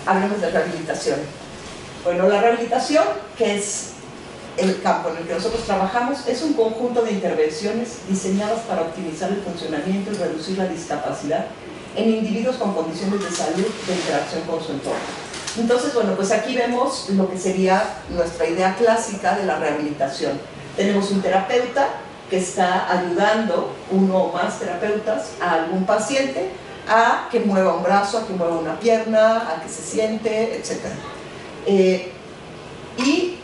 Hablemos de rehabilitación. Bueno, la rehabilitación, que es el campo en el que nosotros trabajamos, es un conjunto de intervenciones diseñadas para optimizar el funcionamiento y reducir la discapacidad en individuos con condiciones de salud de interacción con su entorno. Entonces, bueno, pues aquí vemos lo que sería nuestra idea clásica de la rehabilitación. Tenemos un terapeuta que está ayudando, uno o más terapeutas, a algún paciente a que mueva un brazo, a que mueva una pierna, a que se siente, etc. Y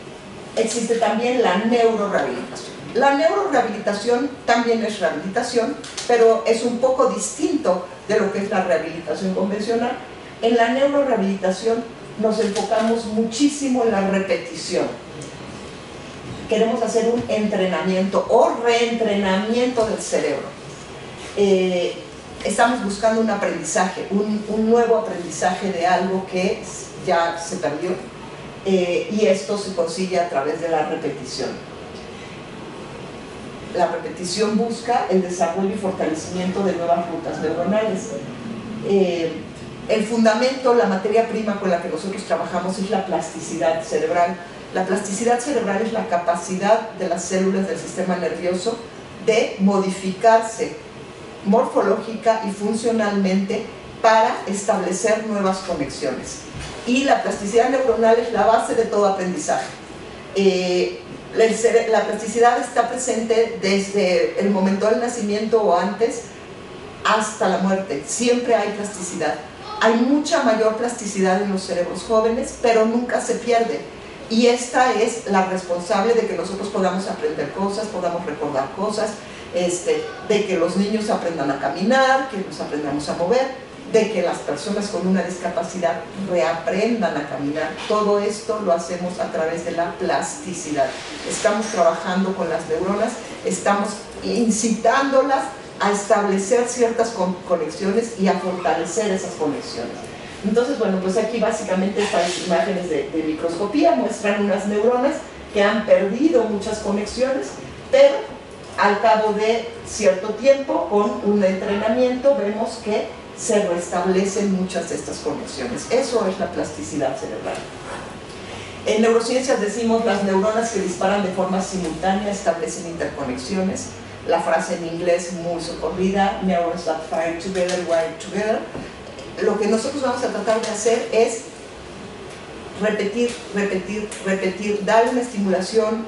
existe también la neurorehabilitación. La neurorehabilitación también es rehabilitación, pero es un poco distinto de lo que es la rehabilitación convencional. En la neurorehabilitación nos enfocamos muchísimo en la repetición. Queremos hacer un entrenamiento o reentrenamiento del cerebro. Estamos buscando un aprendizaje, un nuevo aprendizaje de algo que ya se perdió, y esto se consigue a través de la repetición. La repetición busca el desarrollo y fortalecimiento de nuevas rutas neuronales. El fundamento, la materia prima con la que nosotros trabajamos es la plasticidad cerebral. La plasticidad cerebral es la capacidad de las células del sistema nervioso de modificarse morfológica y funcionalmente para establecer nuevas conexiones. Y la plasticidad neuronal es la base de todo aprendizaje. La plasticidad está presente desde el momento del nacimiento o antes hasta la muerte. Siempre hay plasticidad. Hay mucha mayor plasticidad en los cerebros jóvenes, pero nunca se pierde. Y esta es la responsable de que nosotros podamos aprender cosas, podamos recordar cosas, de que los niños aprendan a caminar, que nos aprendamos a mover, de que las personas con una discapacidad reaprendan a caminar. Todo esto lo hacemos a través de la plasticidad. Estamos trabajando con las neuronas, estamos incitándolas a establecer ciertas conexiones y a fortalecer esas conexiones. Entonces, bueno, pues aquí básicamente estas imágenes de microscopía muestran unas neuronas que han perdido muchas conexiones, pero al cabo de cierto tiempo, con un entrenamiento, vemos que se restablecen muchas de estas conexiones. Eso es la plasticidad cerebral. En neurociencias decimos las neuronas que disparan de forma simultánea establecen interconexiones. La frase en inglés muy socorrida, neurons that fire together, wire together. Lo que nosotros vamos a tratar de hacer es repetir, repetir, repetir, dar una estimulación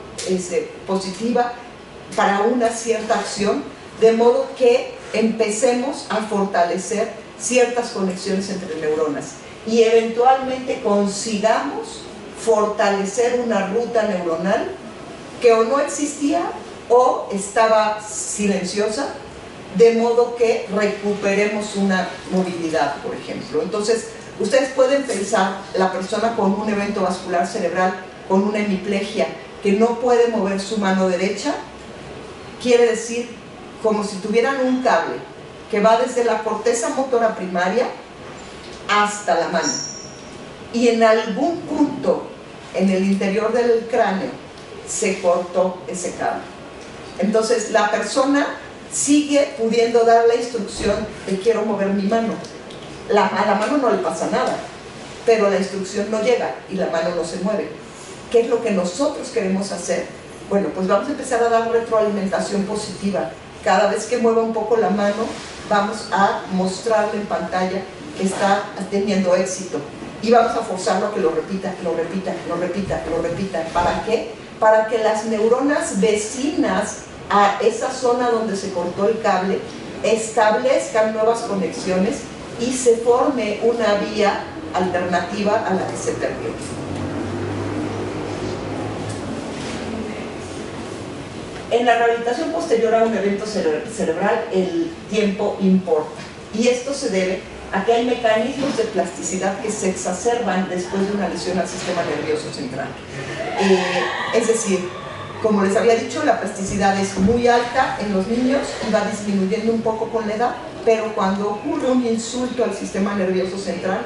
positiva para una cierta acción, de modo que empecemos a fortalecer ciertas conexiones entre neuronas y eventualmente consigamos fortalecer una ruta neuronal que o no existía o estaba silenciosa, de modo que recuperemos una movilidad, por ejemplo. Entonces, ustedes pueden pensar la persona con un evento vascular cerebral, con una hemiplegia, que no puede mover su mano derecha, quiere decir como si tuvieran un cable que va desde la corteza motora primaria hasta la mano. Y en algún punto en el interior del cráneo se cortó ese cable. Entonces la persona sigue pudiendo dar la instrucción de quiero mover mi mano. A la mano no le pasa nada, pero la instrucción no llega y la mano no se mueve. ¿Qué es lo que nosotros queremos hacer? Bueno, pues vamos a empezar a dar retroalimentación positiva. Cada vez que mueva un poco la mano, vamos a mostrarle en pantalla que está teniendo éxito. Y vamos a forzarlo a que lo repita, que lo repita, que lo repita, que lo repita. ¿Para qué? Para que las neuronas vecinas a esa zona donde se cortó el cable establezcan nuevas conexiones y se forme una vía alternativa a la que se perdió. En la rehabilitación posterior a un evento cerebral, el tiempo importa. Y esto se debe a que hay mecanismos de plasticidad que se exacerban después de una lesión al sistema nervioso central. Es decir, como les había dicho, la plasticidad es muy alta en los niños y va disminuyendo un poco con la edad, pero cuando ocurre un insulto al sistema nervioso central,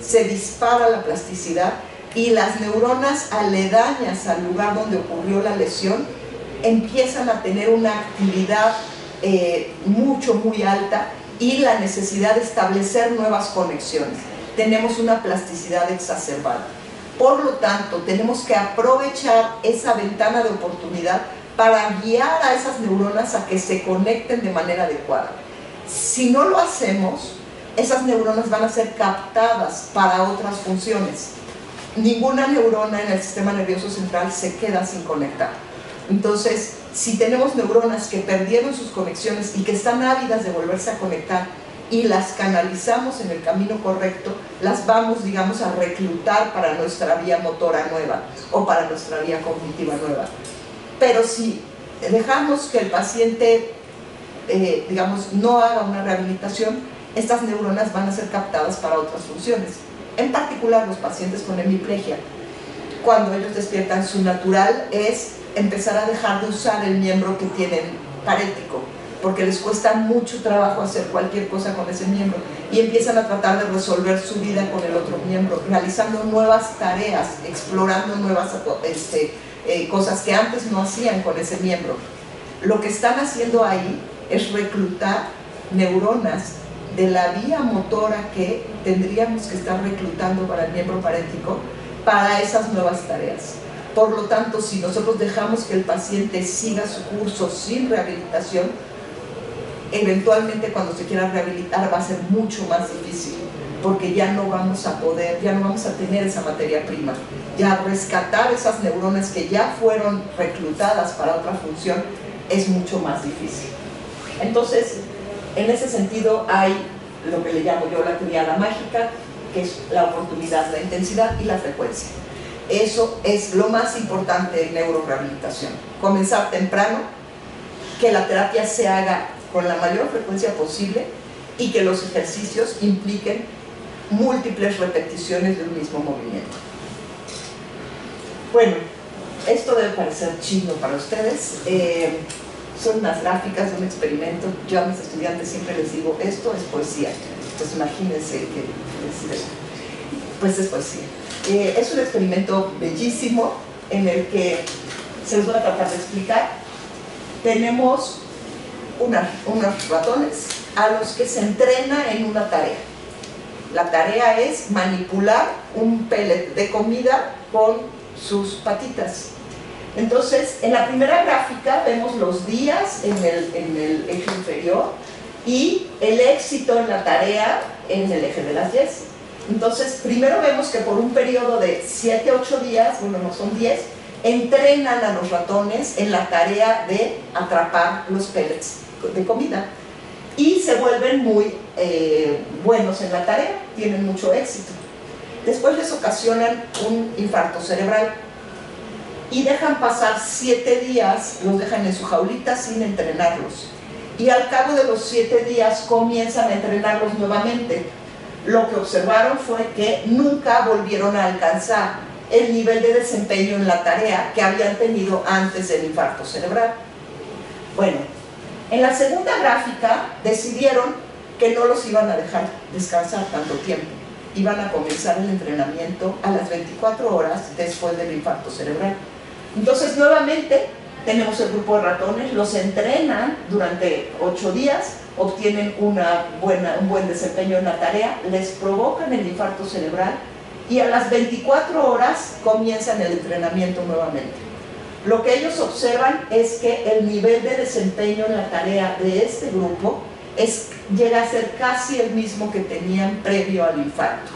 se dispara la plasticidad y las neuronas aledañas al lugar donde ocurrió la lesión empiezan a tener una actividad muy alta y la necesidad de establecer nuevas conexiones. Tenemos una plasticidad exacerbada. Por lo tanto, tenemos que aprovechar esa ventana de oportunidad para guiar a esas neuronas a que se conecten de manera adecuada. Si no lo hacemos, esas neuronas van a ser captadas para otras funciones. Ninguna neurona en el sistema nervioso central se queda sin conectar. Entonces, si tenemos neuronas que perdieron sus conexiones y que están ávidas de volverse a conectar y las canalizamos en el camino correcto, las vamos, digamos, a reclutar para nuestra vía motora nueva o para nuestra vía cognitiva nueva. Pero si dejamos que el paciente, digamos, no haga una rehabilitación, estas neuronas van a ser captadas para otras funciones. En particular, los pacientes con hemiplegia, cuando ellos despiertan, su natural es empezar a dejar de usar el miembro que tienen parético, porque les cuesta mucho trabajo hacer cualquier cosa con ese miembro y empiezan a tratar de resolver su vida con el otro miembro, realizando nuevas tareas, explorando nuevas cosas que antes no hacían con ese miembro. Lo que están haciendo ahí es reclutar neuronas de la vía motora que tendríamos que estar reclutando para el miembro parético para esas nuevas tareas. Por lo tanto, si nosotros dejamos que el paciente siga su curso sin rehabilitación, eventualmente cuando se quiera rehabilitar va a ser mucho más difícil, porque ya no vamos a poder, ya no vamos a tener esa materia prima. Ya rescatar esas neuronas que ya fueron reclutadas para otra función es mucho más difícil. Entonces, en ese sentido hay lo que le llamo yo la triada mágica, que es la oportunidad, la intensidad y la frecuencia. Eso es lo más importante en neurorehabilitación. Comenzar temprano, que la terapia se haga con la mayor frecuencia posible y que los ejercicios impliquen múltiples repeticiones de un mismo movimiento. Bueno, esto debe parecer chino para ustedes. Son unas gráficas de un experimento. Yo a mis estudiantes siempre les digo, esto es poesía. Pues imagínense que pues es poesía. Es un experimento bellísimo en el que se los voy a tratar de explicar. Tenemos unos ratones a los que se entrena en una tarea. La tarea es manipular un pellet de comida con sus patitas. Entonces, en la primera gráfica vemos los días en el eje inferior y el éxito en la tarea en el eje de las Y. Entonces, primero vemos que por un periodo de 7 a 8 días, bueno, no son 10, entrenan a los ratones en la tarea de atrapar los pellets de comida y se vuelven muy buenos en la tarea, tienen mucho éxito. Después les ocasionan un infarto cerebral y dejan pasar 7 días, los dejan en su jaulita sin entrenarlos. y al cabo de los 7 días comienzan a entrenarlos nuevamente. Lo que observaron fue que nunca volvieron a alcanzar el nivel de desempeño en la tarea que habían tenido antes del infarto cerebral. Bueno, en la segunda gráfica decidieron que no los iban a dejar descansar tanto tiempo. Iban a comenzar el entrenamiento a las 24 horas después del infarto cerebral. Entonces, nuevamente, tenemos el grupo de ratones, los entrenan durante 8 días, obtienen un buen desempeño en la tarea, les provocan el infarto cerebral y a las 24 horas comienzan el entrenamiento nuevamente. Lo que ellos observan es que el nivel de desempeño en la tarea de este grupo llega a ser casi el mismo que tenían previo al infarto.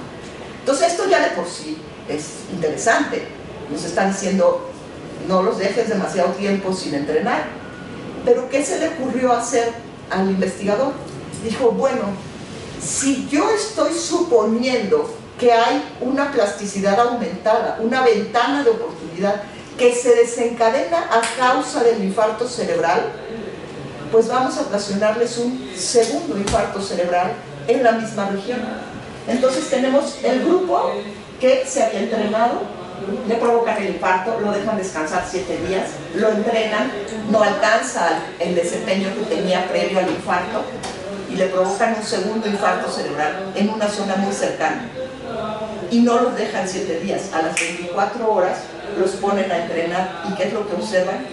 Entonces esto ya de por sí es interesante. Nos están diciendo, no los dejes demasiado tiempo sin entrenar. Pero ¿qué se le ocurrió hacer al investigador? Dijo, bueno, si yo estoy suponiendo que hay una plasticidad aumentada, una ventana de oportunidad que se desencadena a causa del infarto cerebral, pues vamos a ocasionarles un segundo infarto cerebral en la misma región. Entonces tenemos el grupo que se había entrenado, le provocan el infarto, lo dejan descansar 7 días, lo entrenan, no alcanza el desempeño que tenía previo al infarto y le provocan un segundo infarto cerebral en una zona muy cercana. Y no los dejan 7 días, a las 24 horas los ponen a entrenar. ¿Y qué es lo que observan?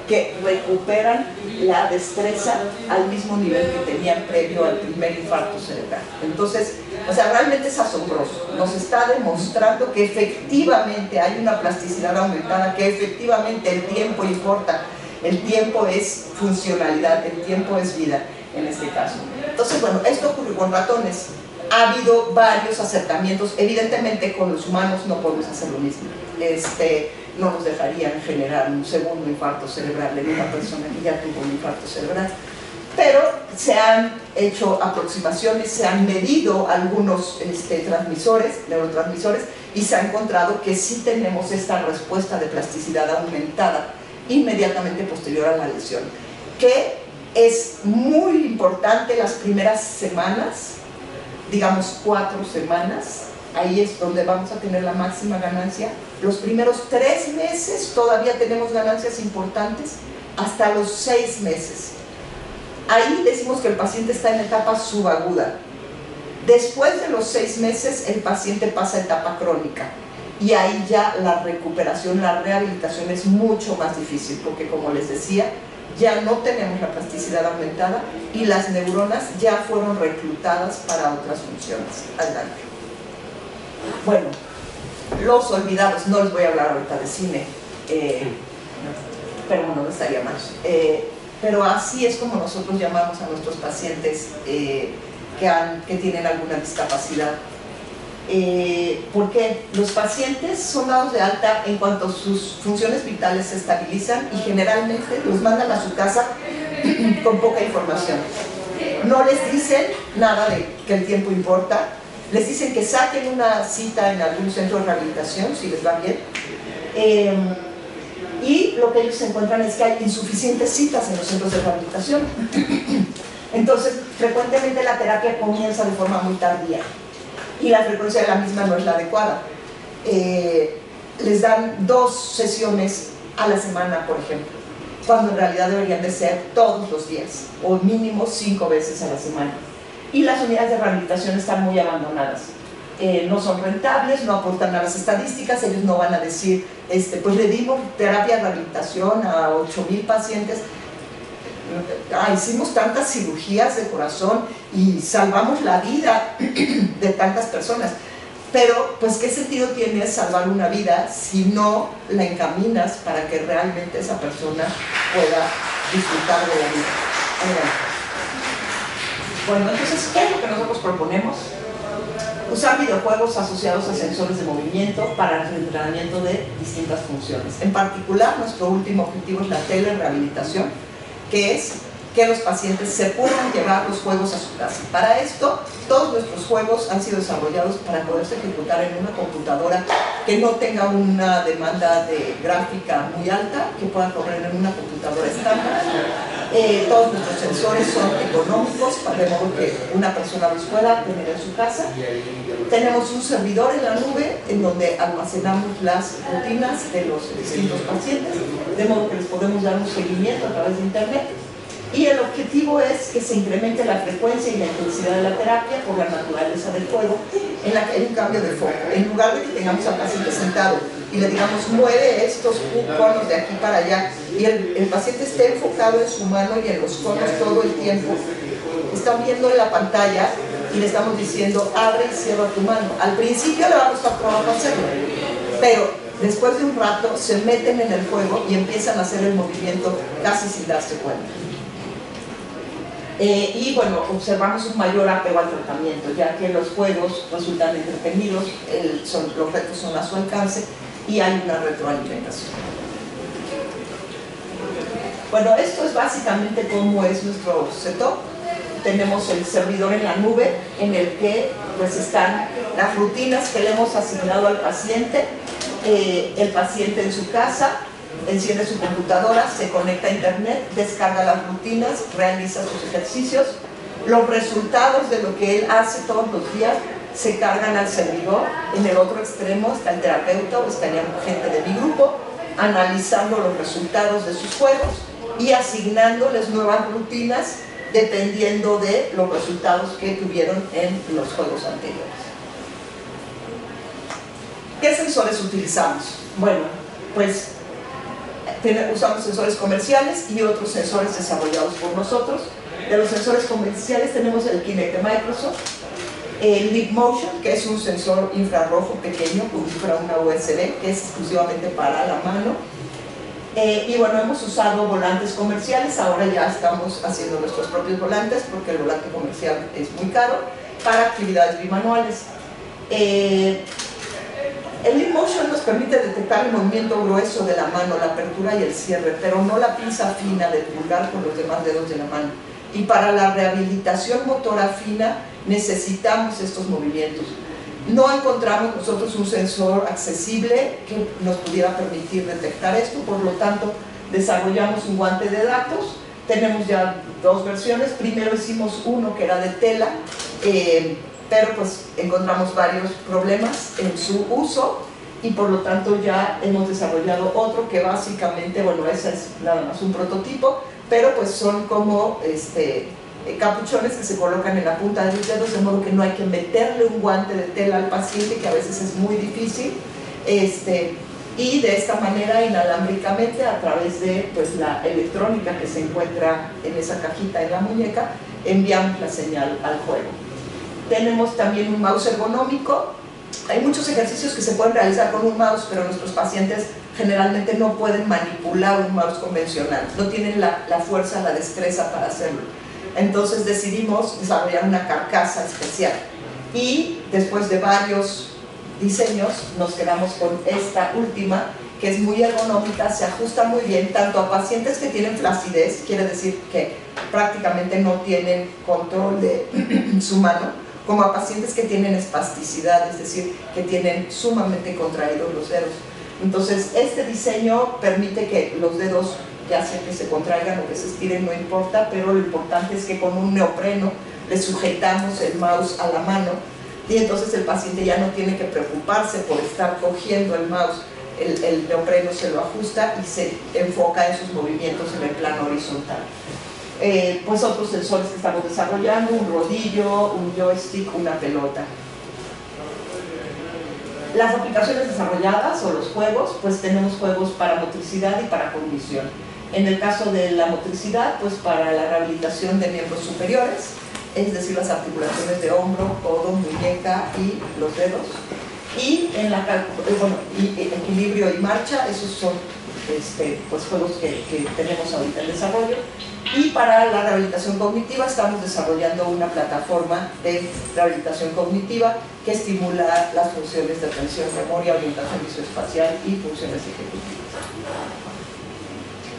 Que recuperan la destreza al mismo nivel que tenían previo al primer infarto cerebral. Entonces, o sea, realmente es asombroso. Nos está demostrando que efectivamente hay una plasticidad aumentada, que efectivamente el tiempo importa, el tiempo es funcionalidad, el tiempo es vida en este caso. Entonces, bueno, esto ocurrió con ratones. Ha habido varios acercamientos, evidentemente con los humanos no podemos hacer lo mismo. No nos dejarían generar un segundo infarto cerebral en una persona que ya tuvo un infarto cerebral. Pero se han hecho aproximaciones, se han medido algunos neurotransmisores y se ha encontrado que sí tenemos esta respuesta de plasticidad aumentada inmediatamente posterior a la lesión, que es muy importante las primeras semanas, digamos 4 semanas. Ahí es donde vamos a tener la máxima ganancia. Los primeros 3 meses todavía tenemos ganancias importantes, hasta los 6 meses. Ahí decimos que el paciente está en etapa subaguda. Después de los 6 meses, el paciente pasa a etapa crónica. Y ahí ya la recuperación, la rehabilitación es mucho más difícil, porque como les decía, ya no tenemos la plasticidad aumentada y las neuronas ya fueron reclutadas para otras funciones. Adelante. Bueno, los olvidados, no les voy a hablar ahorita de cine, pero bueno, no estaría mal. Pero así es como nosotros llamamos a nuestros pacientes que tienen alguna discapacidad. Porque los pacientes son dados de alta en cuanto sus funciones vitales se estabilizan y generalmente los mandan a su casa con poca información. No les dicen nada de que el tiempo importa. Les dicen que saquen una cita en algún centro de rehabilitación, si les va bien. Y lo que ellos encuentran es que hay insuficientes citas en los centros de rehabilitación. Entonces, frecuentemente la terapia comienza de forma muy tardía y la frecuencia de la misma no es la adecuada. Les dan 2 sesiones a la semana, por ejemplo, cuando en realidad deberían de ser todos los días, o mínimo 5 veces a la semana. Y las unidades de rehabilitación están muy abandonadas. No son rentables, no aportan a las estadísticas. Ellos no van a decir, pues le dimos terapia de rehabilitación a 8,000 pacientes, hicimos tantas cirugías de corazón y salvamos la vida de tantas personas. Pero, pues, ¿qué sentido tiene salvar una vida si no la encaminas para que realmente esa persona pueda disfrutar de la vida? Bueno, entonces, ¿qué es lo que nosotros proponemos? Usar videojuegos asociados a sensores de movimiento para el entrenamiento de distintas funciones. En particular, nuestro último objetivo es la telerehabilitación, que es que los pacientes se puedan llevar los juegos a su casa. Para esto, todos nuestros juegos han sido desarrollados para poderse ejecutar en una computadora que no tenga una demanda de gráfica muy alta, que pueda correr en una computadora estándar Todos nuestros sensores son económicos, de modo que una persona los pueda tener en su casa. Tenemos un servidor en la nube en donde almacenamos las rutinas de los distintos pacientes, de modo que les podemos dar un seguimiento a través de internet. Y el objetivo es que se incremente la frecuencia y la intensidad de la terapia por la naturaleza del juego, en la que hay un cambio de foco. En lugar de que tengamos al paciente sentado y le digamos, mueve estos conos de aquí para allá, y el paciente esté enfocado en su mano y en los conos todo el tiempo, están viendo en la pantalla y le estamos diciendo, abre y cierra tu mano. Al principio le va a costar trabajo hacerlo, pero después de un rato se meten en el juego y empiezan a hacer el movimiento casi sin darse cuenta. Y bueno, observamos un mayor apego al tratamiento, ya que los juegos resultan entretenidos, los retos son a su alcance y hay una retroalimentación. Bueno, esto es básicamente cómo es nuestro setup. Tenemos el servidor en la nube en el que pues están las rutinas que le hemos asignado al paciente. El paciente en su casa enciende su computadora, se conecta a internet, descarga las rutinas, realiza sus ejercicios. Los resultados de lo que él hace todos los días se cargan al servidor. En el otro extremo está el terapeuta o estaría gente de mi grupo analizando los resultados de sus juegos y asignándoles nuevas rutinas dependiendo de los resultados que tuvieron en los juegos anteriores. ¿Qué sensores utilizamos? Bueno, pues usamos sensores comerciales y otros sensores desarrollados por nosotros. De los sensores comerciales tenemos el Kinect de Microsoft, el Leap Motion, que es un sensor infrarrojo pequeño, como si fuera una USB, que es exclusivamente para la mano. Y bueno, hemos usado volantes comerciales, ahora ya estamos haciendo nuestros propios volantes porque el volante comercial es muy caro para actividades bimanuales. El Leap Motion nos permite detectar el movimiento grueso de la mano, la apertura y el cierre, pero no la pinza fina del pulgar con los demás dedos de la mano. Y para la rehabilitación motora fina necesitamos estos movimientos. No encontramos nosotros un sensor accesible que nos pudiera permitir detectar esto, por lo tanto desarrollamos un guante de datos. Tenemos ya dos versiones. Primero hicimos uno que era de tela, pero pues encontramos varios problemas en su uso y por lo tanto ya hemos desarrollado otro que básicamente, bueno, ese es nada más un prototipo, pero pues son como capuchones que se colocan en la punta de los dedos, de modo que no hay que meterle un guante de tela al paciente, que a veces es muy difícil, y de esta manera inalámbricamente, a través de pues, la electrónica que se encuentra en esa cajita en la muñeca, enviamos la señal al juego. Tenemos también un mouse ergonómico. Hay muchos ejercicios que se pueden realizar con un mouse, pero nuestros pacientes generalmente no pueden manipular un mouse convencional, no tienen la fuerza, la destreza para hacerlo. Entonces decidimos desarrollar una carcasa especial y después de varios diseños nos quedamos con esta última, que es muy ergonómica, se ajusta muy bien tanto a pacientes que tienen flacidez, quiere decir que prácticamente no tienen control de su mano, como a pacientes que tienen espasticidad, es decir, que tienen sumamente contraídos los dedos. Entonces, este diseño permite que los dedos, ya sea que se contraigan o que se estiren, no importa, pero lo importante es que con un neopreno le sujetamos el mouse a la mano y entonces el paciente ya no tiene que preocuparse por estar cogiendo el mouse. El neopreno se lo ajusta y se enfoca en sus movimientos en el plano horizontal. Pues otros sensores que estamos desarrollando, un rodillo, un joystick, una pelota. Las aplicaciones desarrolladas o los juegos, pues tenemos juegos para motricidad y para cognición. En el caso de la motricidad, pues para la rehabilitación de miembros superiores, es decir, las articulaciones de hombro, codo, muñeca y los dedos. Y en equilibrio y marcha, esos son pues juegos que tenemos ahorita en desarrollo. Y para la rehabilitación cognitiva estamos desarrollando una plataforma de rehabilitación cognitiva que estimula las funciones de atención, memoria, orientación visoespacial y funciones ejecutivas.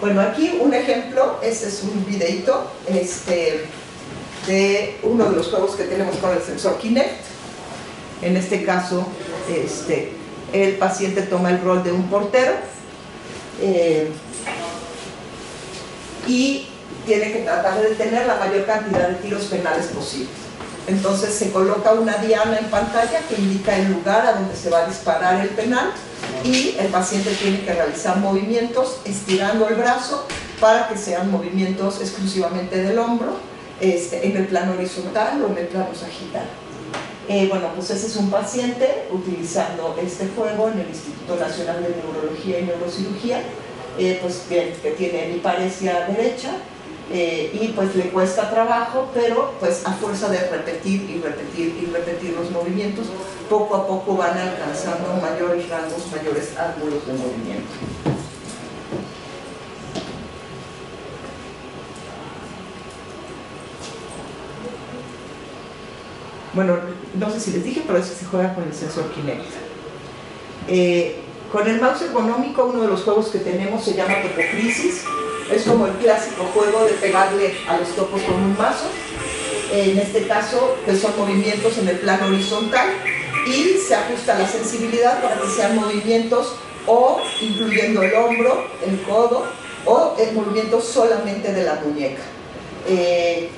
Bueno, aquí un ejemplo, este es un videito de uno de los juegos que tenemos con el sensor Kinect. En este caso, el paciente toma el rol de un portero y tiene que tratar de detener la mayor cantidad de tiros penales posibles. Entonces se coloca una diana en pantalla que indica el lugar a donde se va a disparar el penal y el paciente tiene que realizar movimientos estirando el brazo para que sean movimientos exclusivamente del hombro, en el plano horizontal o en el plano sagital. Bueno, pues ese es un paciente utilizando este juego en el Instituto Nacional de Neurología y Neurocirugía, pues bien, que tiene hemiparesia derecha, y pues le cuesta trabajo, pero pues a fuerza de repetir y repetir y repetir los movimientos, poco a poco van alcanzando mayores rangos, mayores ángulos de movimiento. Bueno, no sé si les dije, pero eso se juega con el sensor Kinect. Con el mouse ergonómico, uno de los juegos que tenemos se llama Topocrisis. Es como el clásico juego de pegarle a los topos con un mazo. En este caso, pues son movimientos en el plano horizontal y se ajusta la sensibilidad para que sean movimientos o incluyendo el hombro, el codo o el movimiento solamente de la muñeca.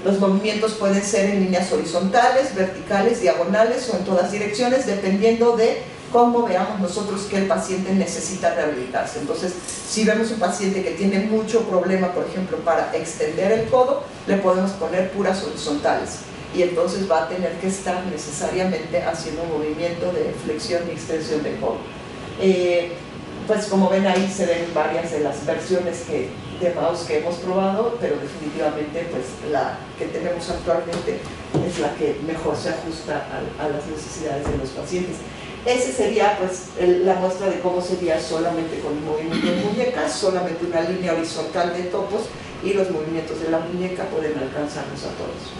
Los movimientos pueden ser en líneas horizontales, verticales, diagonales o en todas direcciones, dependiendo de cómo veamos nosotros que el paciente necesita rehabilitarse. Entonces, si vemos un paciente que tiene mucho problema, por ejemplo, para extender el codo, le podemos poner puras horizontales y entonces va a tener que estar necesariamente haciendo un movimiento de flexión y extensión del codo. Pues como ven ahí se ven varias de las versiones de mouse que hemos probado, pero definitivamente pues la que tenemos actualmente es la que mejor se ajusta a las necesidades de los pacientes. Ese sería pues la muestra de cómo sería solamente con un movimiento de muñecas, solamente una línea horizontal de topos, y los movimientos de la muñeca pueden alcanzarnos a todos.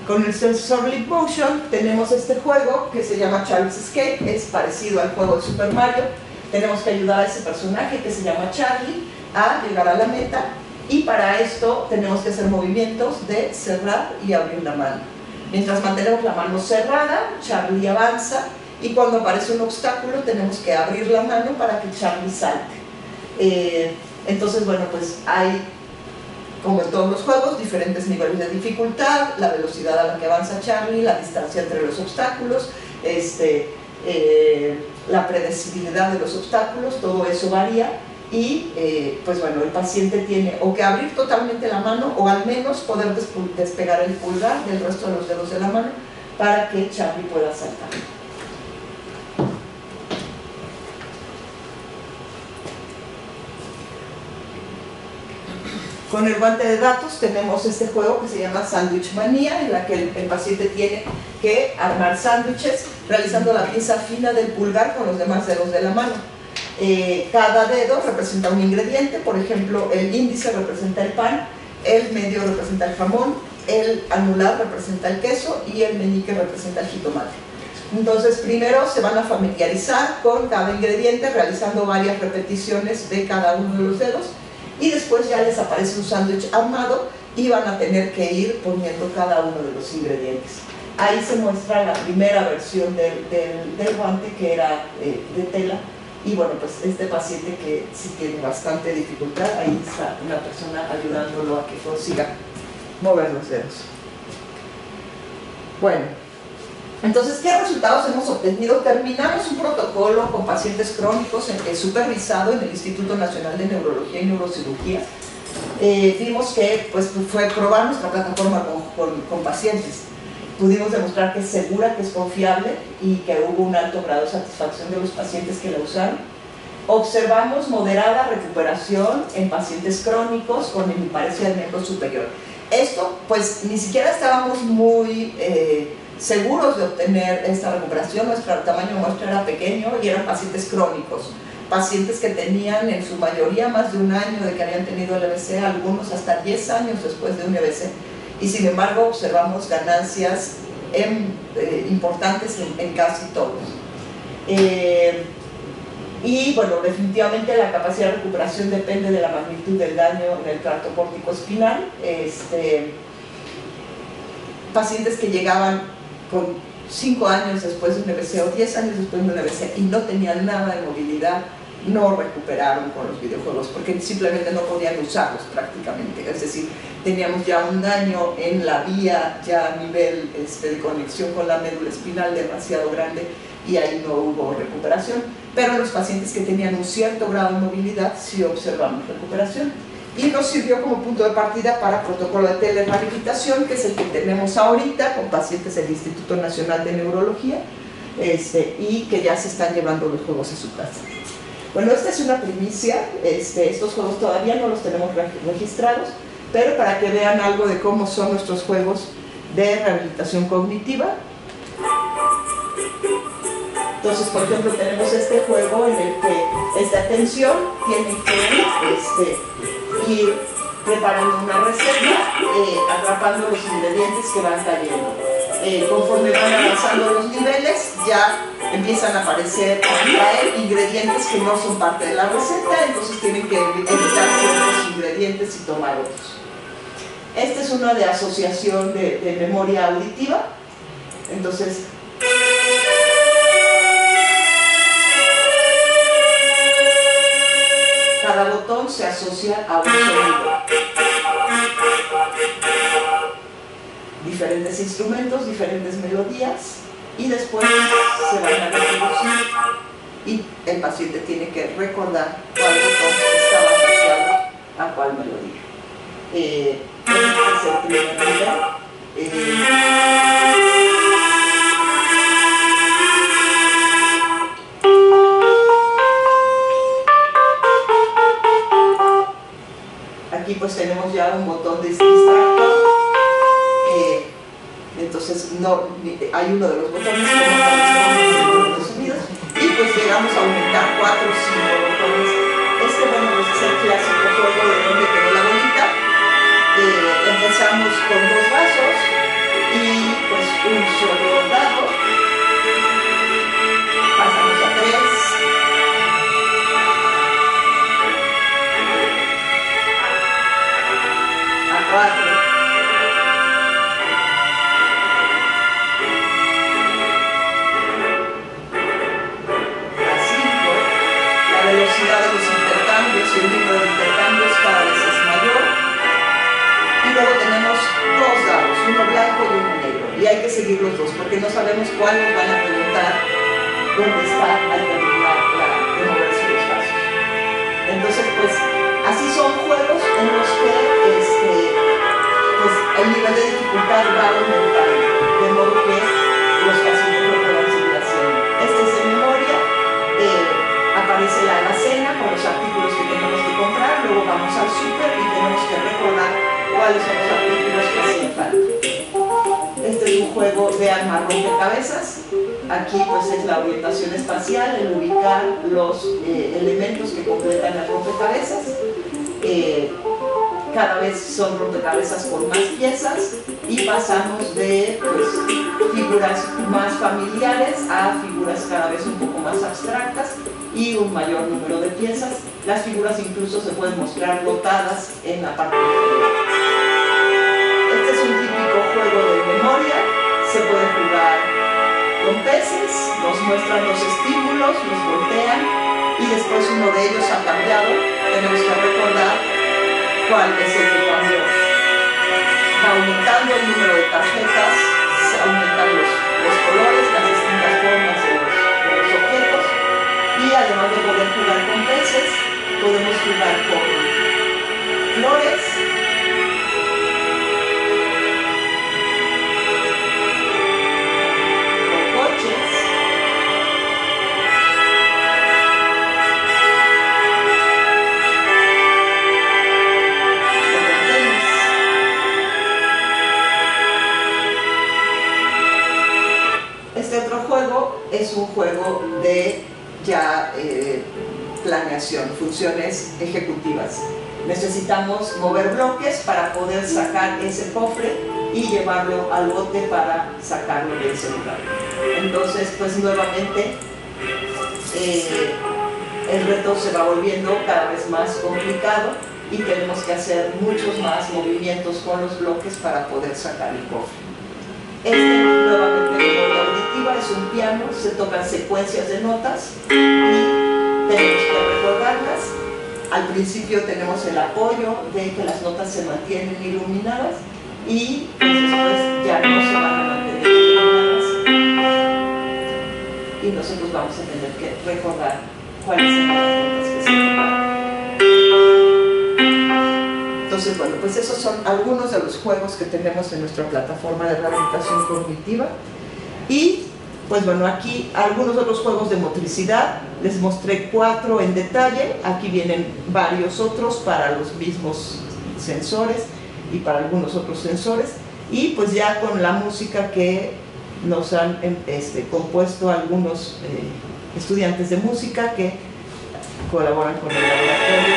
Con el sensor Leap Motion tenemos este juego que se llama Charlie's Escape, es parecido al juego de Super Mario. Tenemos que ayudar a ese personaje que se llama Charlie a llegar a la meta, y para esto tenemos que hacer movimientos de cerrar y abrir la mano. Mientras mantenemos la mano cerrada, Charlie avanza, y cuando aparece un obstáculo tenemos que abrir la mano para que Charlie salte. Entonces, bueno, pues hay, como en todos los juegos, diferentes niveles de dificultad, la velocidad a la que avanza Charlie, la distancia entre los obstáculos, la predecibilidad de los obstáculos, todo eso varía. Y pues bueno, el paciente tiene o que abrir totalmente la mano o al menos poder despegar el pulgar del resto de los dedos de la mano para que Charlie pueda saltar. Con el guante de datos tenemos este juego que se llama Sandwich Manía, en la que el paciente tiene que armar sándwiches realizando la pieza fina del pulgar con los demás dedos de la mano. Cada dedo representa un ingrediente, por ejemplo, el índice representa el pan, el medio representa el jamón, el anular representa el queso y el meñique representa el jitomate. Entonces, primero se van a familiarizar con cada ingrediente realizando varias repeticiones de cada uno de los dedos, y después ya les aparece un sándwich armado y van a tener que ir poniendo cada uno de los ingredientes. Ahí se muestra la primera versión del guante, que era de tela. Y bueno, pues este paciente que sí tiene bastante dificultad, ahí está una persona ayudándolo a que consiga mover los dedos. Bueno, entonces, ¿qué resultados hemos obtenido? Terminamos un protocolo con pacientes crónicos supervisado en el Instituto Nacional de Neurología y Neurocirugía. Vimos que pues, fue probar nuestra plataforma con pacientes. Pudimos demostrar que es segura, que es confiable y que hubo un alto grado de satisfacción de los pacientes que la usaron. Observamos moderada recuperación en pacientes crónicos con hemiparesia del miembro superior. Esto, pues, ni siquiera estábamos muy seguros de obtener esta recuperación. Nuestro tamaño de muestra era pequeño y eran pacientes crónicos. Pacientes que tenían en su mayoría más de un año de que habían tenido el EBC, algunos hasta 10 años después de un EBC. Y sin embargo observamos ganancias importantes en casi todos. Y bueno, definitivamente la capacidad de recuperación depende de la magnitud del daño en el tracto pórtico-espinal. Pacientes que llegaban con 5 años después de un EBC o 10 años después de un EBC y no tenían nada de movilidad, no recuperaron con los videojuegos porque simplemente no podían usarlos prácticamente. Es decir, teníamos ya un daño en la vía, ya a nivel de conexión con la médula espinal demasiado grande y ahí no hubo recuperación. Pero en los pacientes que tenían un cierto grado de movilidad sí observamos recuperación. Y nos sirvió como punto de partida para protocolo de telerehabilitación, que es el que tenemos ahorita con pacientes del Instituto Nacional de Neurología y que ya se están llevando los juegos a su casa. Bueno, esta es una primicia, estos juegos todavía no los tenemos registrados, pero para que vean algo de cómo son nuestros juegos de rehabilitación cognitiva. Entonces, por ejemplo, tenemos este juego en el que es de atención, tienen que ir preparando una receta, atrapando los ingredientes que van cayendo. Conforme van avanzando los niveles, ya empiezan a aparecer, traer ingredientes que no son parte de la receta, entonces tienen que evitar ciertos ingredientes y tomar otros. Este es uno de asociación de memoria auditiva, entonces cada botón se asocia a un sonido. Diferentes instrumentos, diferentes melodías y después se van a reproducir y el paciente tiene que recordar cuál botón estaba asociado a cuál melodía. Este es el primer nivel. Aquí pues tenemos ya un botón de distractor. Entonces hay uno de los botones que no los sonidos y pues llegamos a aumentar 4 o 5 botones. Bueno, pues es el clásico juego de donde quedó la bolita. Empezamos con 2 vasos y pues un solo dado, pasamos a 3, a 4, velocidad de los intercambios y el número de intercambios cada vez es mayor. Y luego tenemos 2 dados, uno blanco y uno negro. Y hay que seguir los dos porque no sabemos cuál nos van a preguntar dónde está al terminar de moverse los vasos. Entonces, pues, así son juegos en los que pues, el nivel de dificultad va aumentando, de modo que los pacientes lo puedan seguir haciendo. Este es de memoria. Aparece la alacena con los artículos que tenemos que comprar, luego vamos al súper y tenemos que recordar cuáles son los artículos que hacen falta. Este es un juego de arma rompecabezas. Aquí pues es la orientación espacial, el ubicar los elementos que completan las rompecabezas. Cada vez son rompecabezas con más piezas y pasamos de pues, figuras más familiares a figuras cada vez un poco más abstractas y un mayor número de piezas. Las figuras incluso se pueden mostrar rotadas en la parte inferior. Este es un típico juego de memoria, se puede jugar con peces, nos muestran los estímulos, los voltean y después uno de ellos ha cambiado, tenemos que recordar cuál es el que cambió. Va aumentando el número de tarjetas, se aumentan los colores, las distintas formas de los objetos y además de poder jugar con peces, podemos jugar con flores, con coches, Este otro juego es un juego de ya planeación, funciones ejecutivas. Necesitamos mover bloques para poder sacar ese cofre y llevarlo al bote para sacarlo de ese lugar. Entonces, pues nuevamente el reto se va volviendo cada vez más complicado y tenemos que hacer muchos más movimientos con los bloques para poder sacar el cofre. Nuevamente es un piano, se tocan secuencias de notas y tenemos que recordarlas. Al principio tenemos el apoyo de que las notas se mantienen iluminadas y pues después ya no se van a mantener iluminadas y nosotros vamos a tener que recordar cuáles son las notas que se tocan. Entonces, bueno, pues esos son algunos de los juegos que tenemos en nuestra plataforma de rehabilitación cognitiva. Y, pues bueno, aquí algunos otros juegos de motricidad. Les mostré 4 en detalle. Aquí vienen varios otros para los mismos sensores y para algunos otros sensores. Y pues ya con la música que nos han compuesto algunos estudiantes de música que colaboran con el laboratorio.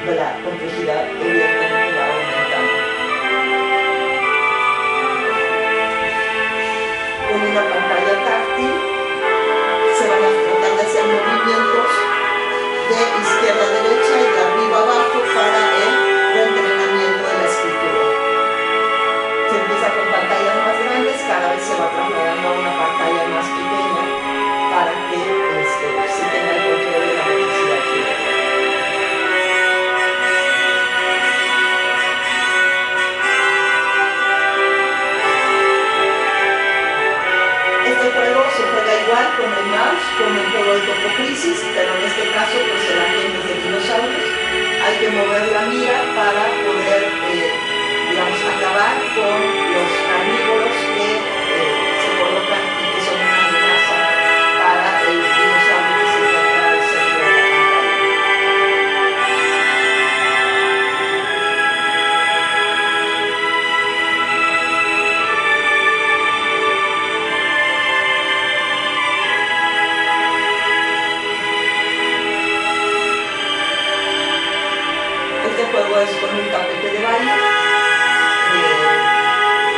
La complejidad evidentemente va aumentando. Con una pantalla táctil se van a tratar de hacer movimientos de izquierda a derecha y de arriba a abajo para el reentrenamiento de la escritura. Se empieza con pantallas más grandes, cada vez se va trasladando a una pantalla más pequeña para que se tenga el control de la motricidad fina. Se juega igual con el mouse, con el juego de Topocrisis, pero en este caso pues el ambiente es de dinosaurios. Hay que mover la mira para poder, digamos, acabar con los carnívoros que se colocan y que son una amenaza para el dinosaurio que se encuentra al centro de la pantalla. Es con un tapete de baile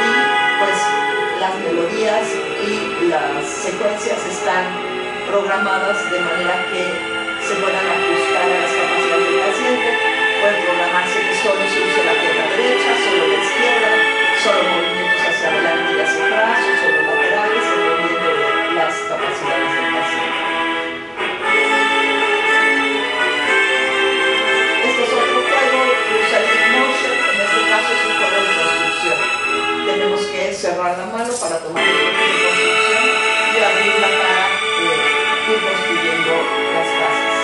y pues las melodías y las secuencias están programadas de manera que se puedan ajustar a las capacidades del paciente. Puede programarse que solo se use la pierna derecha, solo la izquierda, solo movimientos hacia adelante y hacia atrás, o solo laterales, dependiendo de las capacidades del paciente. Tenemos que cerrar la mano para tomar el control de construcción y abrirla para ir construyendo las casas.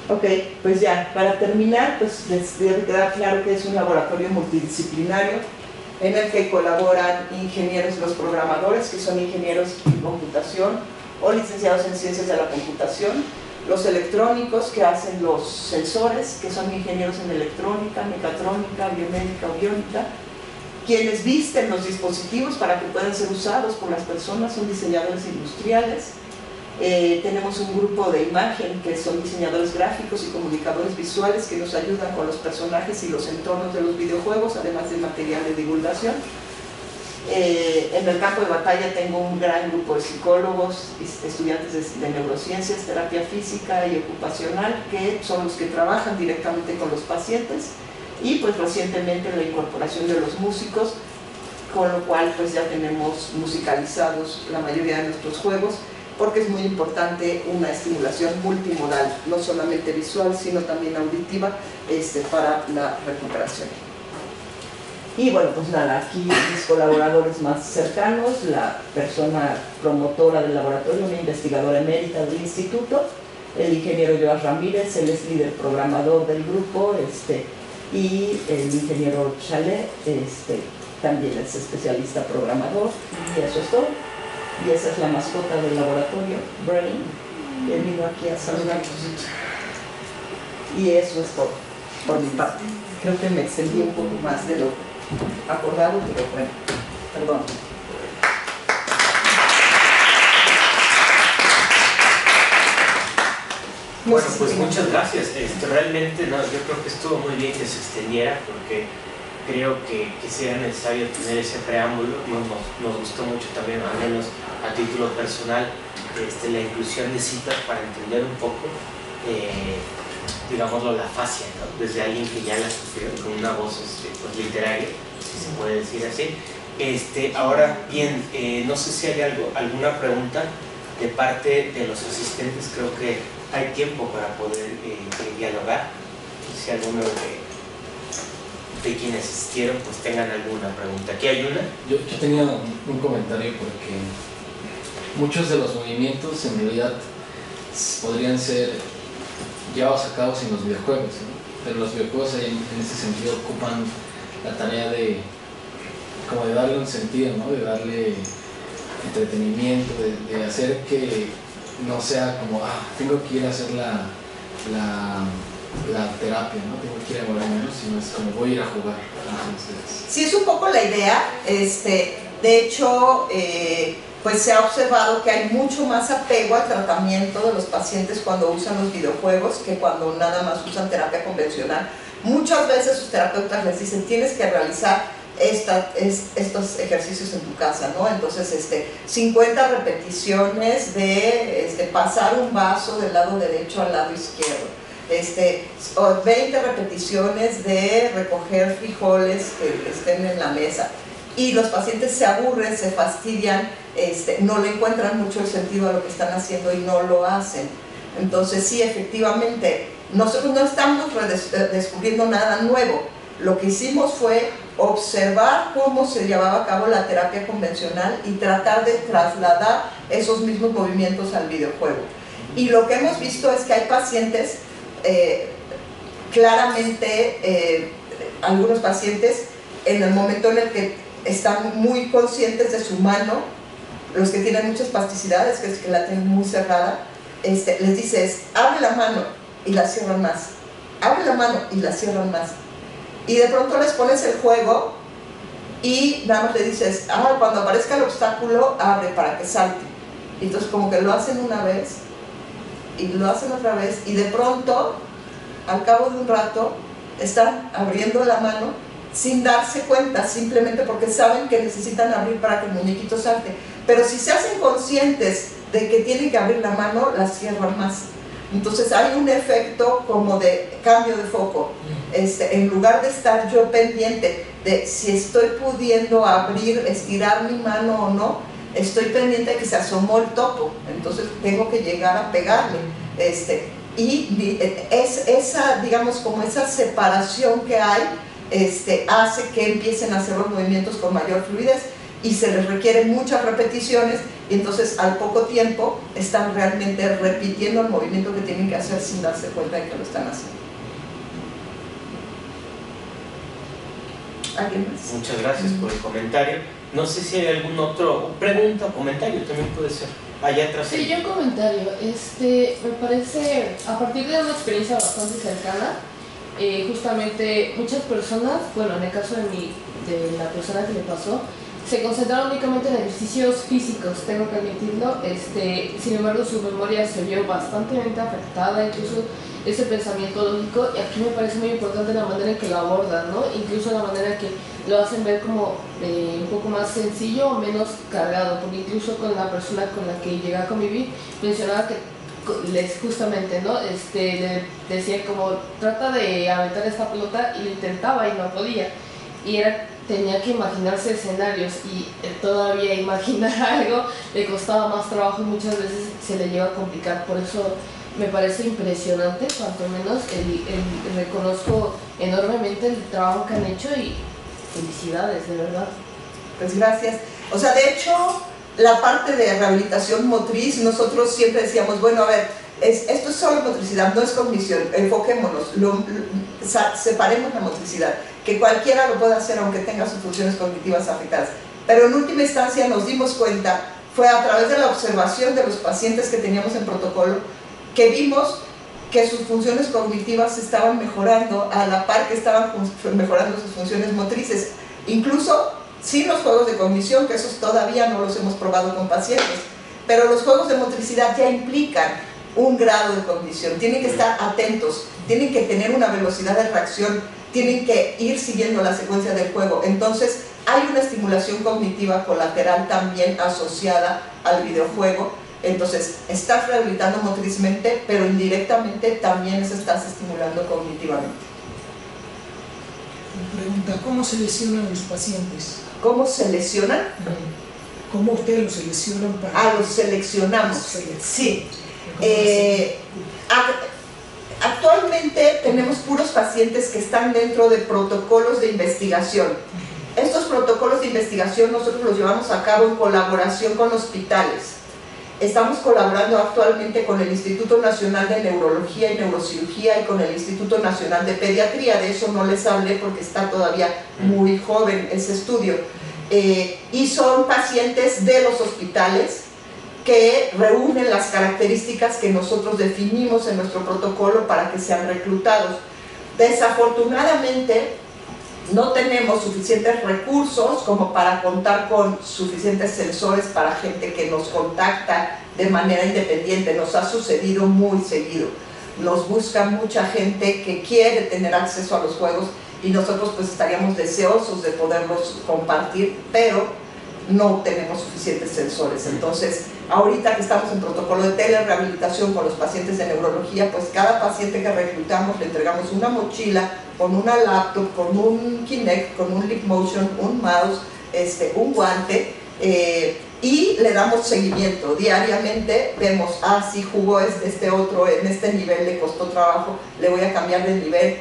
Ok, pues ya, para terminar, pues les debe quedar claro que es un laboratorio multidisciplinario en el que colaboran ingenieros, los programadores, que son ingenieros en computación o licenciados en ciencias de la computación, los electrónicos que hacen los sensores, que son ingenieros en electrónica, mecatrónica, biomédica o biónica, quienes visten los dispositivos para que puedan ser usados por las personas, son diseñadores industriales, Tenemos un grupo de imagen que son diseñadores gráficos y comunicadores visuales que nos ayudan con los personajes y los entornos de los videojuegos, además de material de divulgación. En el campo de batalla tengo un gran grupo de psicólogos, estudiantes de neurociencias, terapia física y ocupacional, que son los que trabajan directamente con los pacientes, y pues recientemente la incorporación de los músicos, con lo cual pues ya tenemos musicalizados la mayoría de nuestros juegos, porque es muy importante una estimulación multimodal, no solamente visual, sino también auditiva, para la recuperación. Y bueno, pues nada, aquí mis colaboradores más cercanos, la persona promotora del laboratorio, una investigadora emérita del instituto, el ingeniero Joas Ramírez, él es líder programador del grupo, y el ingeniero Chalet, también es especialista programador, y eso es todo. Y esa es la mascota del laboratorio, Brain, que vino aquí a saludarnos. Y eso es todo, por mi parte. Creo que me extendí un poco más de lo acordado, pero bueno, perdón. Bueno, pues muchas gracias. Realmente no, yo creo que estuvo muy bien que se extendiera, porque creo que sea necesario tener ese preámbulo. Nos gustó mucho también, al menos a título personal, la inclusión de citas para entender un poco, digámoslo, la fascia, ¿no? Desde alguien que ya la sufrió, con una voz pues, literaria, si se puede decir así. Ahora bien, no sé si hay alguna pregunta de parte de los asistentes. Creo que hay tiempo para poder dialogar. Si alguno de quienes asistieron pues tengan alguna pregunta. ¿Aquí hay una? Yo tenía un comentario, porque muchos de los movimientos en realidad podrían ser llevados a cabo sin los videojuegos, ¿no? Pero los videojuegos en ese sentido ocupan la tarea de darle un sentido, ¿no? De darle entretenimiento, de hacer que no sea como, tengo que ir a hacer la terapia, ¿no? Tengo que ir a moverme, sino es como voy a ir a jugar. Entonces... Sí, es un poco la idea. De hecho, pues se ha observado que hay mucho más apego al tratamiento de los pacientes cuando usan los videojuegos que cuando nada más usan terapia convencional. Muchas veces sus terapeutas les dicen, tienes que realizar estos ejercicios en tu casa, ¿no? Entonces, 50 repeticiones de pasar un vaso del lado derecho al lado izquierdo, 20 repeticiones de recoger frijoles que estén en la mesa, y los pacientes se aburren, se fastidian, no le encuentran mucho el sentido a lo que están haciendo y no lo hacen. Entonces sí, efectivamente, nosotros no estamos descubriendo nada nuevo. Lo que hicimos fue observar cómo se llevaba a cabo la terapia convencional y tratar de trasladar esos mismos movimientos al videojuego. Y lo que hemos visto es que hay pacientes, claramente, algunos pacientes, en el momento en el que están muy conscientes de su mano, los que tienen muchas plasticidades, que la tienen muy cerrada, les dices, abre la mano, y la cierran más, abre la mano y la cierran más. Y de pronto les pones el juego y nada más le dices, cuando aparezca el obstáculo, abre para que salte. Y entonces como que lo hacen una vez y lo hacen otra vez, y de pronto, al cabo de un rato, están abriendo la mano sin darse cuenta, simplemente porque saben que necesitan abrir para que el muñequito salte. Pero si se hacen conscientes de que tienen que abrir la mano, la cierran más. Entonces hay un efecto como de cambio de foco. En lugar de estar yo pendiente de si estoy pudiendo abrir, estirar mi mano o no, estoy pendiente de que se asomó el topo, entonces tengo que llegar a pegarle. Y es esa, digamos, como esa separación que hay, hace que empiecen a hacer los movimientos con mayor fluidez, y se les requieren muchas repeticiones, y entonces al poco tiempo están realmente repitiendo el movimiento que tienen que hacer sin darse cuenta de que lo están haciendo. ¿Alguien más? Muchas gracias por el comentario. No sé si hay algún otro pregunta o comentario, también puede ser. Allá atrás. Sí, yo un comentario. Me parece, a partir de una experiencia bastante cercana, justamente muchas personas, bueno, en el caso de la persona que le pasó, se concentraba únicamente en ejercicios físicos, tengo que admitirlo. Sin embargo, su memoria se vio bastante afectada, incluso ese pensamiento lógico, y aquí me parece muy importante la manera en que lo abordan, ¿no? Incluso la manera en que lo hacen ver como un poco más sencillo o menos cargado, porque incluso con la persona con la que llegué a convivir mencionaba que justamente, ¿no? Le decía como, trata de aventar esta pelota, y lo intentaba y no podía, y tenía que imaginarse escenarios, y todavía imaginar algo le costaba más trabajo y muchas veces se le llega a complicar. Por eso me parece impresionante, cuanto menos reconozco enormemente el trabajo que han hecho, y felicidades, de verdad. Pues gracias. O sea, de hecho, la parte de rehabilitación motriz, nosotros siempre decíamos, bueno, a ver, esto es solo motricidad, no es cognición, enfoquémonos, separemos la motricidad, que cualquiera lo pueda hacer aunque tenga sus funciones cognitivas afectadas. Pero en última instancia nos dimos cuenta, fue a través de la observación de los pacientes que teníamos en protocolo, que vimos que sus funciones cognitivas estaban mejorando a la par que estaban mejorando sus funciones motrices, incluso sin los juegos de cognición, que esos todavía no los hemos probado con pacientes, pero los juegos de motricidad ya implican un grado de cognición, tienen que estar atentos, tienen que tener una velocidad de reacción, tienen que ir siguiendo la secuencia del juego. Entonces hay una estimulación cognitiva colateral también asociada al videojuego. Entonces estás rehabilitando motrizmente, pero indirectamente también se estás estimulando cognitivamente. Pregunta, ¿cómo seleccionan los pacientes? ¿Cómo se lesionan? ¿Cómo ustedes los seleccionan para...? Los seleccionamos, sí. Actualmente tenemos puros pacientes que están dentro de protocolos de investigación. Estos protocolos de investigación nosotros los llevamos a cabo en colaboración con hospitales. Estamos colaborando actualmente con el Instituto Nacional de Neurología y Neurocirugía y con el Instituto Nacional de Pediatría. De eso no les hablé porque está todavía muy joven ese estudio. Y son pacientes de los hospitales que reúnen las características que nosotros definimos en nuestro protocolo para que sean reclutados. Desafortunadamente, no tenemos suficientes recursos como para contar con suficientes sensores para gente que nos contacta de manera independiente. Nos ha sucedido muy seguido. Nos busca mucha gente que quiere tener acceso a los juegos y nosotros pues estaríamos deseosos de poderlos compartir, pero no tenemos suficientes sensores. Entonces, ahorita que estamos en protocolo de telerehabilitación con los pacientes de neurología, pues cada paciente que reclutamos le entregamos una mochila con una laptop, con un Kinect, con un Leapmotion, un mouse, un guante, y le damos seguimiento. Diariamente vemos, si jugó este otro en este nivel, le costó trabajo, le voy a cambiar de nivel.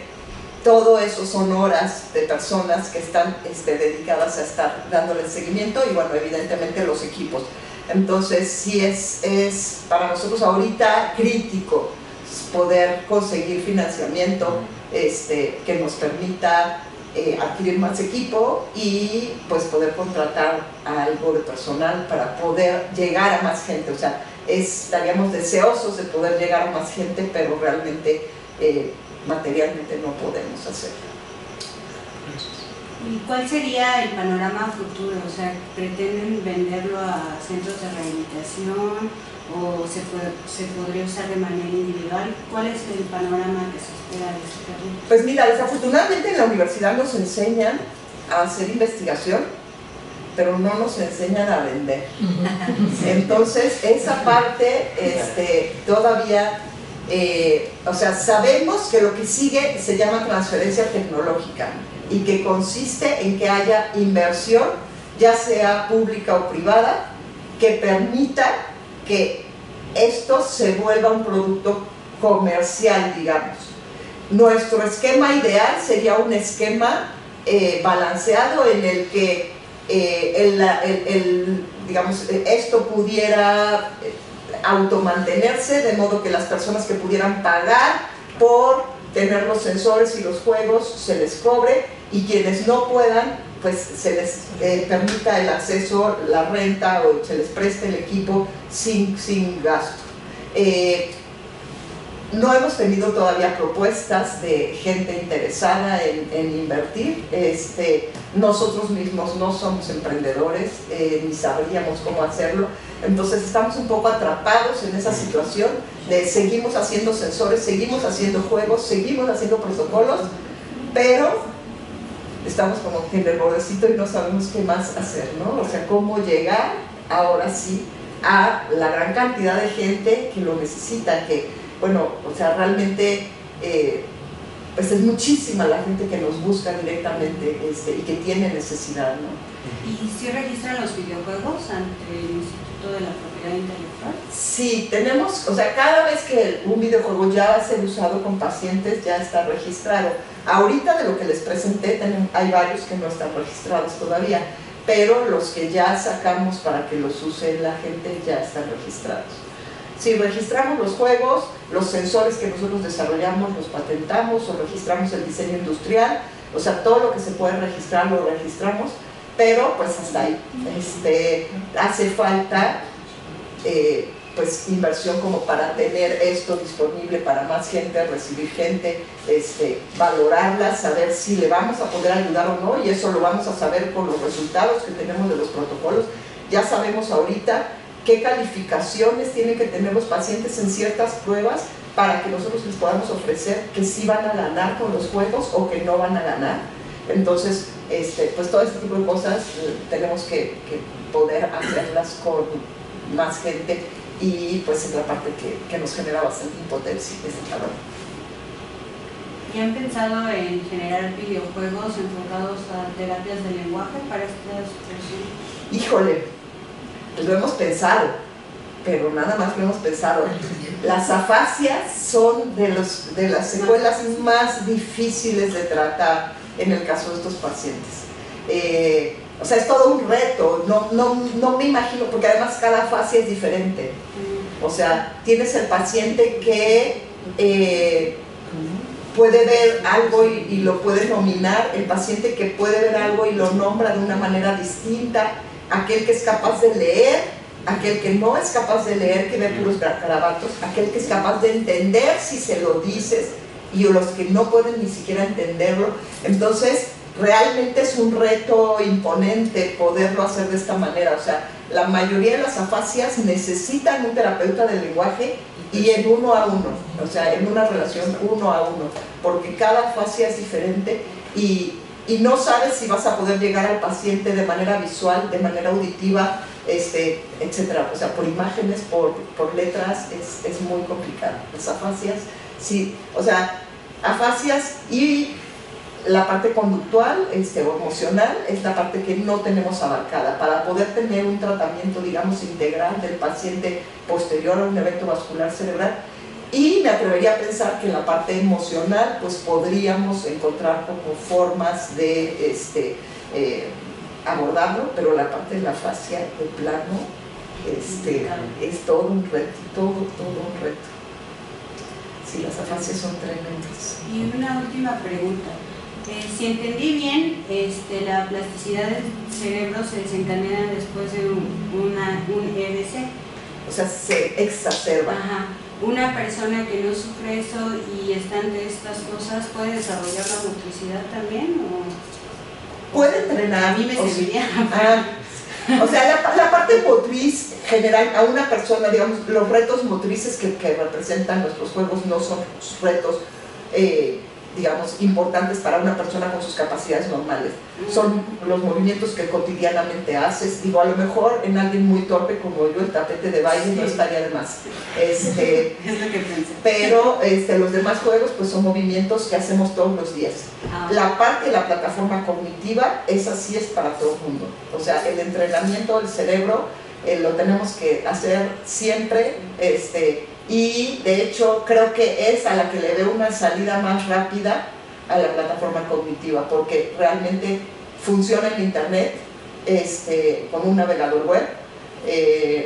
Todo eso son horas de personas que están dedicadas a estar dándole seguimiento y bueno, evidentemente los equipos. Entonces sí es para nosotros ahorita crítico poder conseguir financiamiento que nos permita adquirir más equipo y pues poder contratar a algo de personal para poder llegar a más gente. O sea, estaríamos deseosos de poder llegar a más gente, pero realmente materialmente no podemos hacerlo. ¿Y cuál sería el panorama futuro? O sea, ¿pretenden venderlo a centros de rehabilitación o se podría usar de manera individual? ¿Cuál es el panorama que se espera de este terreno? Pues mira, desafortunadamente en la universidad nos enseñan a hacer investigación, pero no nos enseñan a vender. Entonces, esa parte todavía... o sea, sabemos que lo que sigue se llama transferencia tecnológica y que consiste en que haya inversión, ya sea pública o privada, que permita que esto se vuelva un producto comercial, digamos. Nuestro esquema ideal sería un esquema balanceado en el que digamos, esto pudiera automantenerse, de modo que las personas que pudieran pagar por tener los sensores y los juegos se les cobre, y quienes no puedan pues se les permita el acceso, la renta, o se les preste el equipo sin gasto. No hemos tenido todavía propuestas de gente interesada en invertir. Nosotros mismos no somos emprendedores, ni sabríamos cómo hacerlo. Entonces estamos un poco atrapados en esa situación de seguimos haciendo sensores, seguimos haciendo juegos, seguimos haciendo protocolos, pero estamos como en el bordecito y no sabemos qué más hacer, ¿no? O sea, cómo llegar ahora sí a la gran cantidad de gente que lo necesita, que, bueno, o sea, realmente pues es muchísima la gente que nos busca directamente y que tiene necesidad, ¿no? ¿Y si registran los videojuegos ante el Instituto de la Propiedad Intelectual? Sí, tenemos, o sea, cada vez que un videojuego ya va a ser usado con pacientes, ya está registrado. Ahorita de lo que les presenté, hay varios que no están registrados todavía, pero los que ya sacamos para que los use la gente ya están registrados. Si registramos los juegos, los sensores que nosotros desarrollamos los patentamos o registramos el diseño industrial, o sea, todo lo que se puede registrar lo registramos, pero pues hasta ahí. Hace falta pues inversión como para tener esto disponible para más gente, recibir gente, valorarla, saber si le vamos a poder ayudar o no, y eso lo vamos a saber por los resultados que tenemos de los protocolos. Ya sabemos ahorita qué calificaciones tienen que tener los pacientes en ciertas pruebas para que nosotros les podamos ofrecer que sí van a ganar con los juegos o que no van a ganar. Entonces, pues todo este tipo de cosas tenemos que poder hacerlas con más gente, y pues es la parte que nos genera bastante impotencia este trabajo. ¿Y han pensado en generar videojuegos enfocados a terapias de lenguaje para estas personas? Híjole, pues lo hemos pensado, pero nada más lo hemos pensado. Las afasias son de las secuelas más difíciles de tratar en el caso de estos pacientes. O sea, es todo un reto, no me imagino, porque además cada afasia es diferente. O sea, tienes el paciente que puede ver algo y lo puede nominar, el paciente que puede ver algo y lo nombra de una manera distinta, aquel que es capaz de leer, aquel que no es capaz de leer, que ve puros garabatos, aquel que es capaz de entender si se lo dices, y los que no pueden ni siquiera entenderlo. Entonces, realmente es un reto imponente poderlo hacer de esta manera. O sea, la mayoría de las afasias necesitan un terapeuta del lenguaje, y en 1 a 1, o sea, en una relación 1 a 1, porque cada afasia es diferente, y no sabes si vas a poder llegar al paciente de manera visual, de manera auditiva, etcétera. O sea, por imágenes, por letras, es muy complicado. Las afasias, sí, o sea, afasias y la parte conductual o emocional es la parte que no tenemos abarcada para poder tener un tratamiento, digamos, integral del paciente posterior a un evento vascular cerebral. Y me atrevería a pensar que en la parte emocional pues podríamos encontrar como formas de abordarlo, pero la parte de la fascia de plano es todo un reto, todo un reto. Sí, las afasias son tremendas. Y una última pregunta. Si entendí bien, la plasticidad del cerebro se desencadena después de un EBC. O sea, se exacerba. Ajá. Una persona que no sufre eso y está ante estas cosas, ¿puede desarrollar la motricidad también? ¿O? Puede entrenar. A mí me serviría. O sea, la parte motriz general, a una persona, digamos, los retos motrices que representan nuestros juegos no son retos digamos, importantes para una persona con sus capacidades normales. Son los movimientos que cotidianamente haces. Digo, a lo mejor en alguien muy torpe como yo, el tapete de baile no estaría de más. Es lo que pensé. Pero los demás juegos pues son movimientos que hacemos todos los días. La parte de la plataforma cognitiva, esa sí es para todo el mundo. O sea, el entrenamiento del cerebro lo tenemos que hacer siempre, y de hecho creo que es a la que le veo una salida más rápida a la plataforma cognitiva, porque realmente funciona en internet, con un navegador web,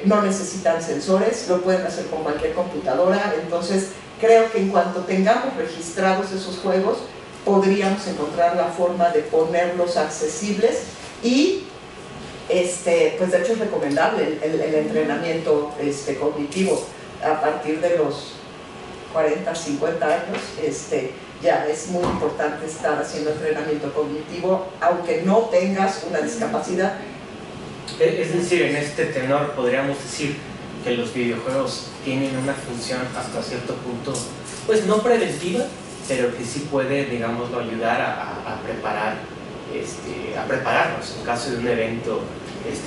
no necesitan sensores, lo pueden hacer con cualquier computadora. Entonces creo que en cuanto tengamos registrados esos juegos podríamos encontrar la forma de ponerlos accesibles, y pues de hecho es recomendable el entrenamiento cognitivo a partir de los 40, 50 años, ya es muy importante estar haciendo entrenamiento cognitivo, aunque no tengas una discapacidad. Es decir, en este tenor podríamos decir que los videojuegos tienen una función hasta cierto punto, pues no preventiva, pero que sí puede, digámoslo, ayudar a preparar, a prepararnos en caso de un evento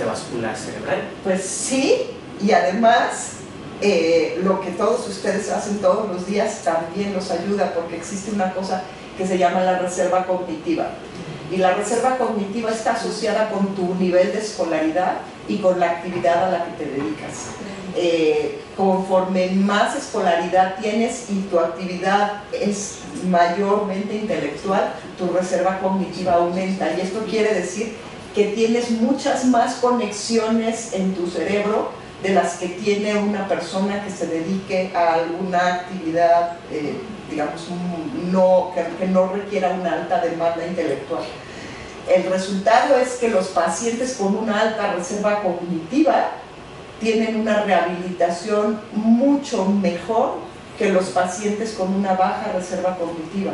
vascular cerebral. Pues sí, y además lo que todos ustedes hacen todos los días también los ayuda, porque existe una cosa que se llama la reserva cognitiva. Y la reserva cognitiva está asociada con tu nivel de escolaridad y con la actividad a la que te dedicas. Conforme más escolaridad tienes y tu actividad es mayormente intelectual, tu reserva cognitiva aumenta. Y esto quiere decir que tienes muchas más conexiones en tu cerebro de las que tiene una persona que se dedique a alguna actividad, digamos, que no requiera una alta demanda intelectual. El resultado es que los pacientes con una alta reserva cognitiva tienen una rehabilitación mucho mejor que los pacientes con una baja reserva cognitiva.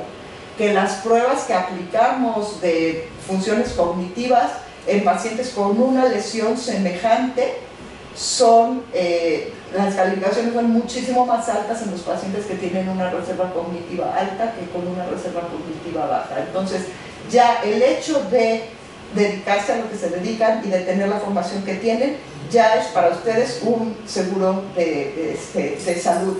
Que las pruebas que aplicamos de funciones cognitivas en pacientes con una lesión semejante las calificaciones son muchísimo más altas en los pacientes que tienen una reserva cognitiva alta que con una reserva cognitiva baja. Entonces, ya el hecho de dedicarse a lo que se dedican y de tener la formación que tienen, ya es para ustedes un seguro de salud.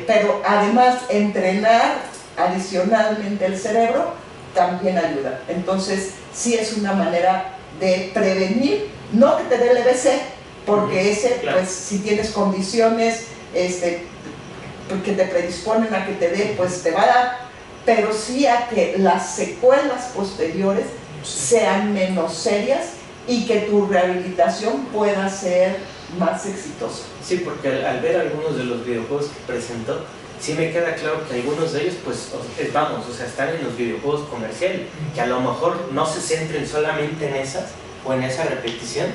Pero además, entrenar adicionalmente el cerebro también ayuda. Entonces, sí es una manera de prevenir, no que te dé el EBC, porque ese, pues, si tienes condiciones que te predisponen a que te dé, pues te va a dar, pero sí a que las secuelas posteriores sean menos serias y que tu rehabilitación pueda ser más exitosa. Sí, porque al ver algunos de los videojuegos que presentó, sí me queda claro que algunos de ellos, pues, están en los videojuegos comerciales, que a lo mejor no se centren solamente en esas o en esa repetición,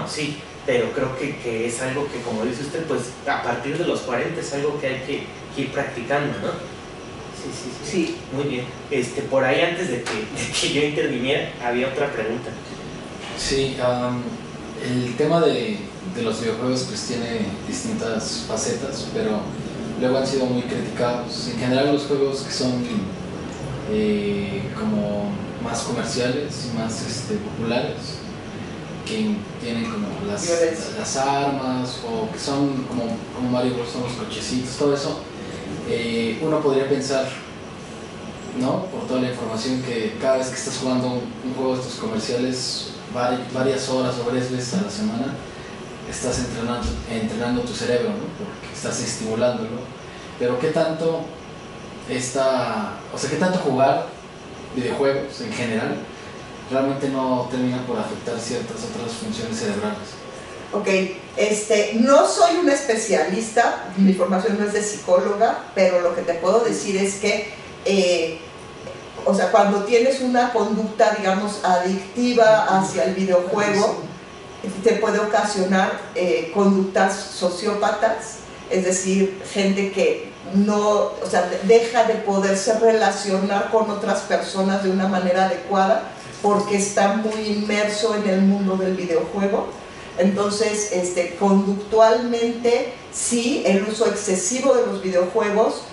sí, pero creo que es algo que, como dice usted, pues a partir de los 40 es algo que hay que ir practicando, ¿no? Sí. Muy bien. Por ahí, antes de que yo interviniera, había otra pregunta. Sí, el tema de los videojuegos pues tiene distintas facetas, pero luego han sido muy criticados. En general, los juegos que son como más comerciales y más populares, que tienen como las armas, o que son como Mario Bros, son los cochecitos, todo eso, uno podría pensar, ¿no?, por toda la información, que cada vez que estás jugando un juego de estos comerciales varias horas o varias veces a la semana, estás entrenando tu cerebro, ¿no?, porque estás estimulándolo. Pero ¿qué tanto qué tanto jugar videojuegos en general realmente no termina por afectar ciertas otras funciones cerebrales? Ok, no soy una especialista, mi formación no es de psicóloga, pero lo que te puedo decir es que cuando tienes una conducta, digamos, adictiva hacia el videojuego, te puede ocasionar conductas sociópatas, es decir, gente que deja de poderse relacionar con otras personas de una manera adecuada porque está muy inmerso en el mundo del videojuego. Entonces, conductualmente, sí, el uso excesivo de los videojuegos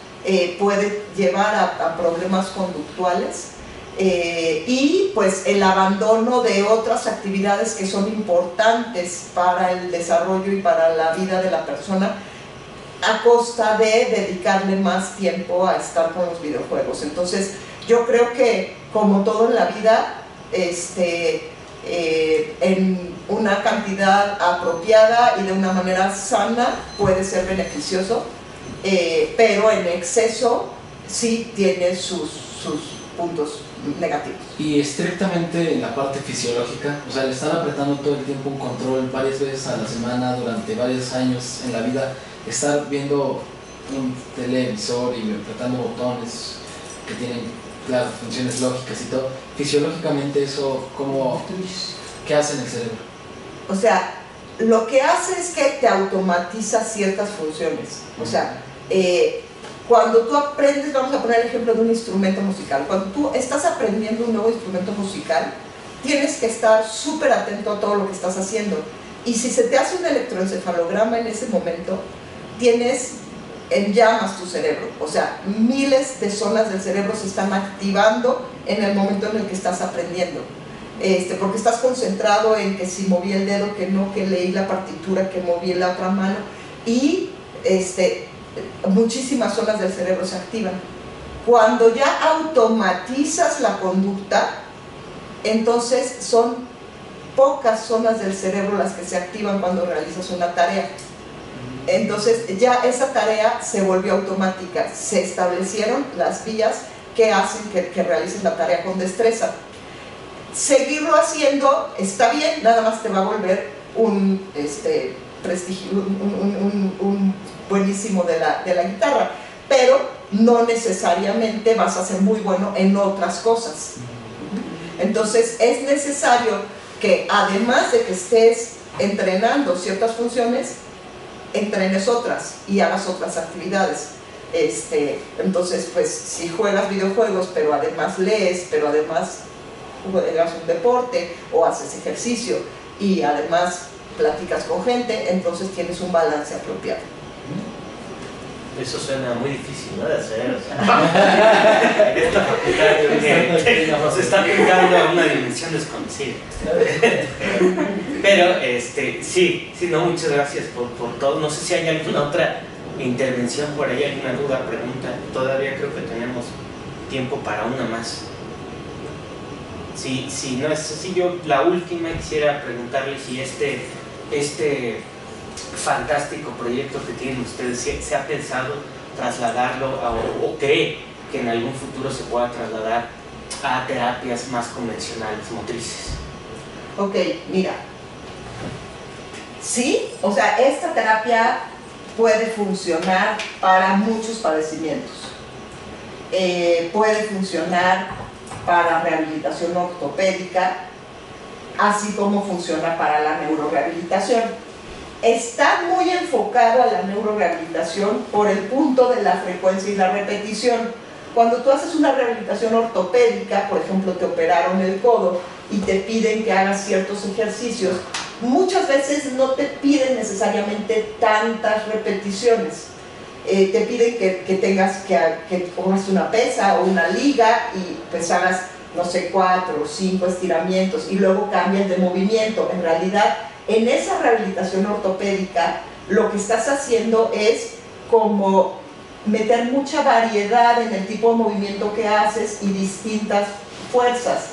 puede llevar a problemas conductuales, y pues el abandono de otras actividades que son importantes para el desarrollo y para la vida de la persona, a costa de dedicarle más tiempo a estar con los videojuegos. Entonces, yo creo que, como todo en la vida, en una cantidad apropiada y de una manera sana puede ser beneficioso, pero en exceso sí tiene sus puntos negativos. Y estrictamente en la parte fisiológica, le están apretando todo el tiempo un control varias veces a la semana durante varios años en la vida, estar viendo un televisor y apretando botones que tienen, claro, funciones lógicas y todo. Fisiológicamente eso, ¿qué hace en el cerebro? Lo que hace es que te automatiza ciertas funciones. Cuando tú aprendes, vamos a poner el ejemplo de un instrumento musical, cuando tú estás aprendiendo un nuevo instrumento musical, tienes que estar súper atento a todo lo que estás haciendo. Y si se te hace un electroencefalograma en ese momento, tienes en llamas tu cerebro. O sea, miles de zonas del cerebro se están activando en el momento en el que estás aprendiendo. Porque estás concentrado en que si moví el dedo, que no, que leí la partitura, que moví la otra mano. Y muchísimas zonas del cerebro se activan. Cuando ya automatizas la conducta, entonces son pocas zonas del cerebro las que se activan cuando realizas una tarea. Entonces ya esa tarea se volvió automática, se establecieron las vías que hacen que realices la tarea con destreza. Seguirlo haciendo está bien, nada más te va a volver un prestigio, un buenísimo de la guitarra, pero no necesariamente vas a ser muy bueno en otras cosas. Entonces es necesario que además de que estés entrenando ciertas funciones, entrenes otras y hagas otras actividades. Entonces, pues si juegas videojuegos, pero además lees, pero además juegas un deporte o haces ejercicio y además platicas con gente, entonces tienes un balance apropiado. Eso suena muy difícil, ¿no? De hacer. O sea, esta facultad nos está pintando a una dimensión desconocida. Pero, sí, no, muchas gracias por todo. No sé si hay alguna otra intervención por ahí, alguna duda, pregunta. Todavía creo que tenemos tiempo para una más. Si no es así, yo la última quisiera preguntarle si este fantástico proyecto que tienen ustedes, ¿se ha pensado trasladarlo o cree que en algún futuro se pueda trasladar a terapias más convencionales, motrices? Ok, mira, sí, o sea, esta terapia puede funcionar para muchos padecimientos. Puede funcionar para rehabilitación ortopédica, así como funciona para la neurorehabilitación. Está muy enfocado a la neurorehabilitación por el punto de la frecuencia y la repetición. Cuando tú haces una rehabilitación ortopédica, por ejemplo, te operaron el codo y te piden que hagas ciertos ejercicios, muchas veces no te piden necesariamente tantas repeticiones. Te piden que tengas que pongas una pesa o una liga y pues hagas, no sé, 4 o 5 estiramientos y luego cambias de movimiento. En realidad, en esa rehabilitación ortopédica, lo que estás haciendo es como meter mucha variedad en el tipo de movimiento que haces y distintas fuerzas.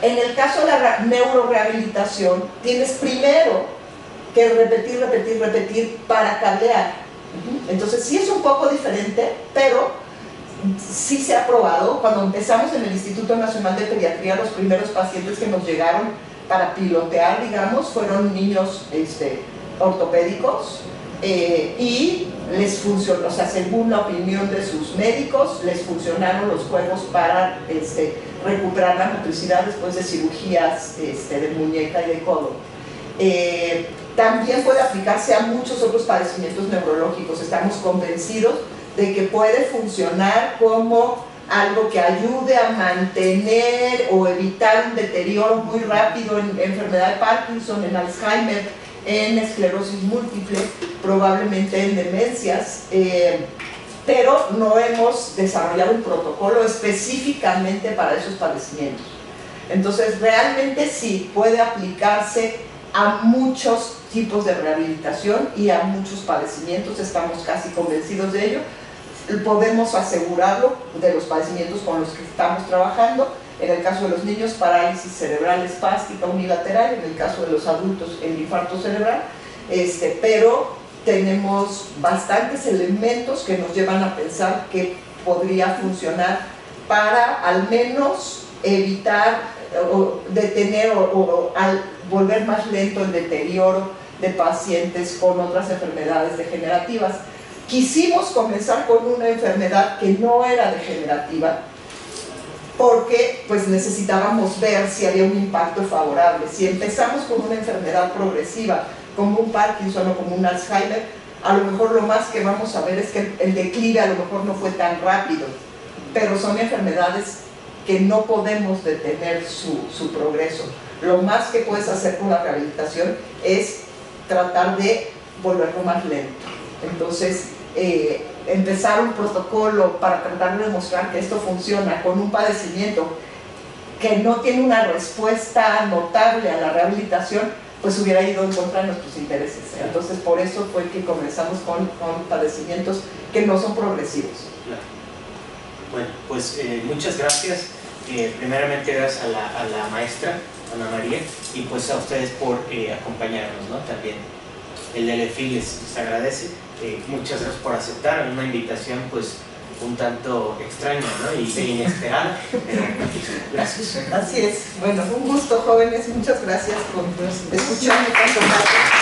En el caso de la neurorehabilitación, tienes primero que repetir para cablear. Entonces sí es un poco diferente, pero sí se ha probado. Cuando empezamos en el Instituto Nacional de Pediatría, los primeros pacientes que nos llegaron para pilotear, digamos, fueron niños ortopédicos y les funcionó, o sea, según la opinión de sus médicos, les funcionaron los juegos para recuperar la motricidad después de cirugías de muñeca y de codo. También puede aplicarse a muchos otros padecimientos neurológicos. Estamos convencidos de que puede funcionar como algo que ayude a mantener o evitar un deterioro muy rápido en enfermedad de Parkinson, en Alzheimer, en esclerosis múltiple, probablemente en demencias, pero no hemos desarrollado un protocolo específicamente para esos padecimientos. Entonces, realmente sí puede aplicarse a muchos tipos de rehabilitación y a muchos padecimientos, estamos casi convencidos de ello. Podemos asegurarlo de los padecimientos con los que estamos trabajando. En el caso de los niños, parálisis cerebral espástica unilateral, en el caso de los adultos, el infarto cerebral, pero tenemos bastantes elementos que nos llevan a pensar que podría funcionar para al menos evitar o detener o volver más lento el deterioro de pacientes con otras enfermedades degenerativas. Quisimos comenzar con una enfermedad que no era degenerativa porque pues necesitábamos ver si había un impacto favorable. Si empezamos con una enfermedad progresiva como un Parkinson o como un Alzheimer, a lo mejor lo más que vamos a ver es que el declive a lo mejor no fue tan rápido, pero son enfermedades que no podemos detener su progreso. Lo más que puedes hacer con la rehabilitación es tratar de volverlo más lento. Entonces, empezar un protocolo para tratar de demostrar que esto funciona con un padecimiento que no tiene una respuesta notable a la rehabilitación, pues hubiera ido en contra de nuestros intereses. Entonces, por eso fue que comenzamos con padecimientos que no son progresivos. Claro. Bueno, pues muchas gracias. Primeramente gracias a la maestra Ana María, y pues a ustedes por acompañarnos, ¿no? También el DLFI les agradece. Muchas gracias por aceptar una invitación pues un tanto extraña, ¿no? Y inesperada, pero gracias. Así es. Bueno, un gusto, jóvenes. Muchas gracias por escucharme tanto rato.